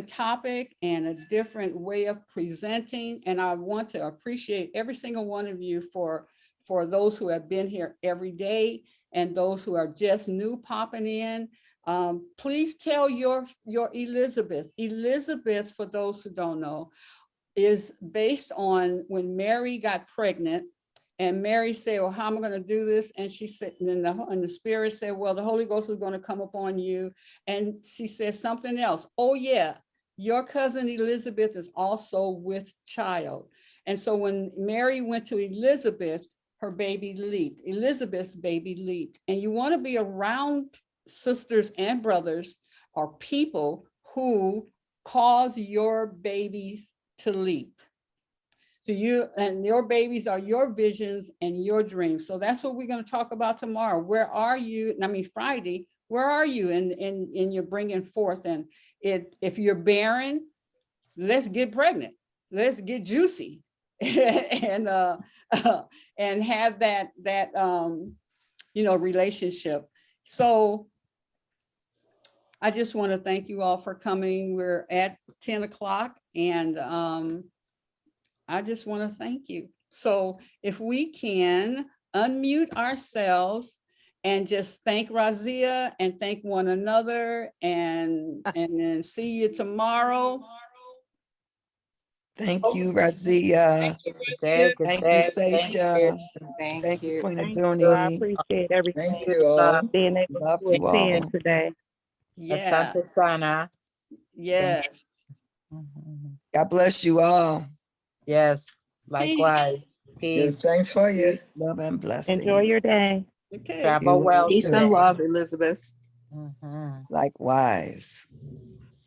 topic and a different way of presenting. And I want to appreciate every single one of you for those who have been here every day and those who are just new popping in. Please tell your Elizabeth. Elizabeth, for those who don't know, is based on when Mary got pregnant, and Mary said, well, how am I going to do this? And she said, and the Spirit said, well, the Holy Ghost is going to come upon you. And she said something else. Oh yeah, your cousin Elizabeth is also with child. And so when Mary went to Elizabeth, her baby leaped. Elizabeth's baby leaped. And you want to be around sisters and brothers or people who cause your babies to leap. So you and your babies are your visions and your dreams. So that's what we're going to talk about tomorrow. Where are you? I mean, Friday, where are you in your bringing forth? And if you're barren, let's get pregnant. Let's get juicy and have that relationship. So I just want to thank you all for coming. We're at 10 o'clock and I just want to thank you. So if we can unmute ourselves and just thank Raziya and thank one another and then see you tomorrow. Thank you, Raziya. Good day, good Thank you, day. Seisha. Thank Thank you, you. Queen Thank you. I Adoni. appreciate everything. Thank you all. Being able Love to you attend all. today. Yeah, Asante sana. yes. Mhm. God bless you all. Yes, Peace. likewise. Yes, Peace. thanks for you. Peace, love, and blessings. Enjoy your day. Okay. Travel well You Peace today. and love, Elizabeth. Mhm. likewise.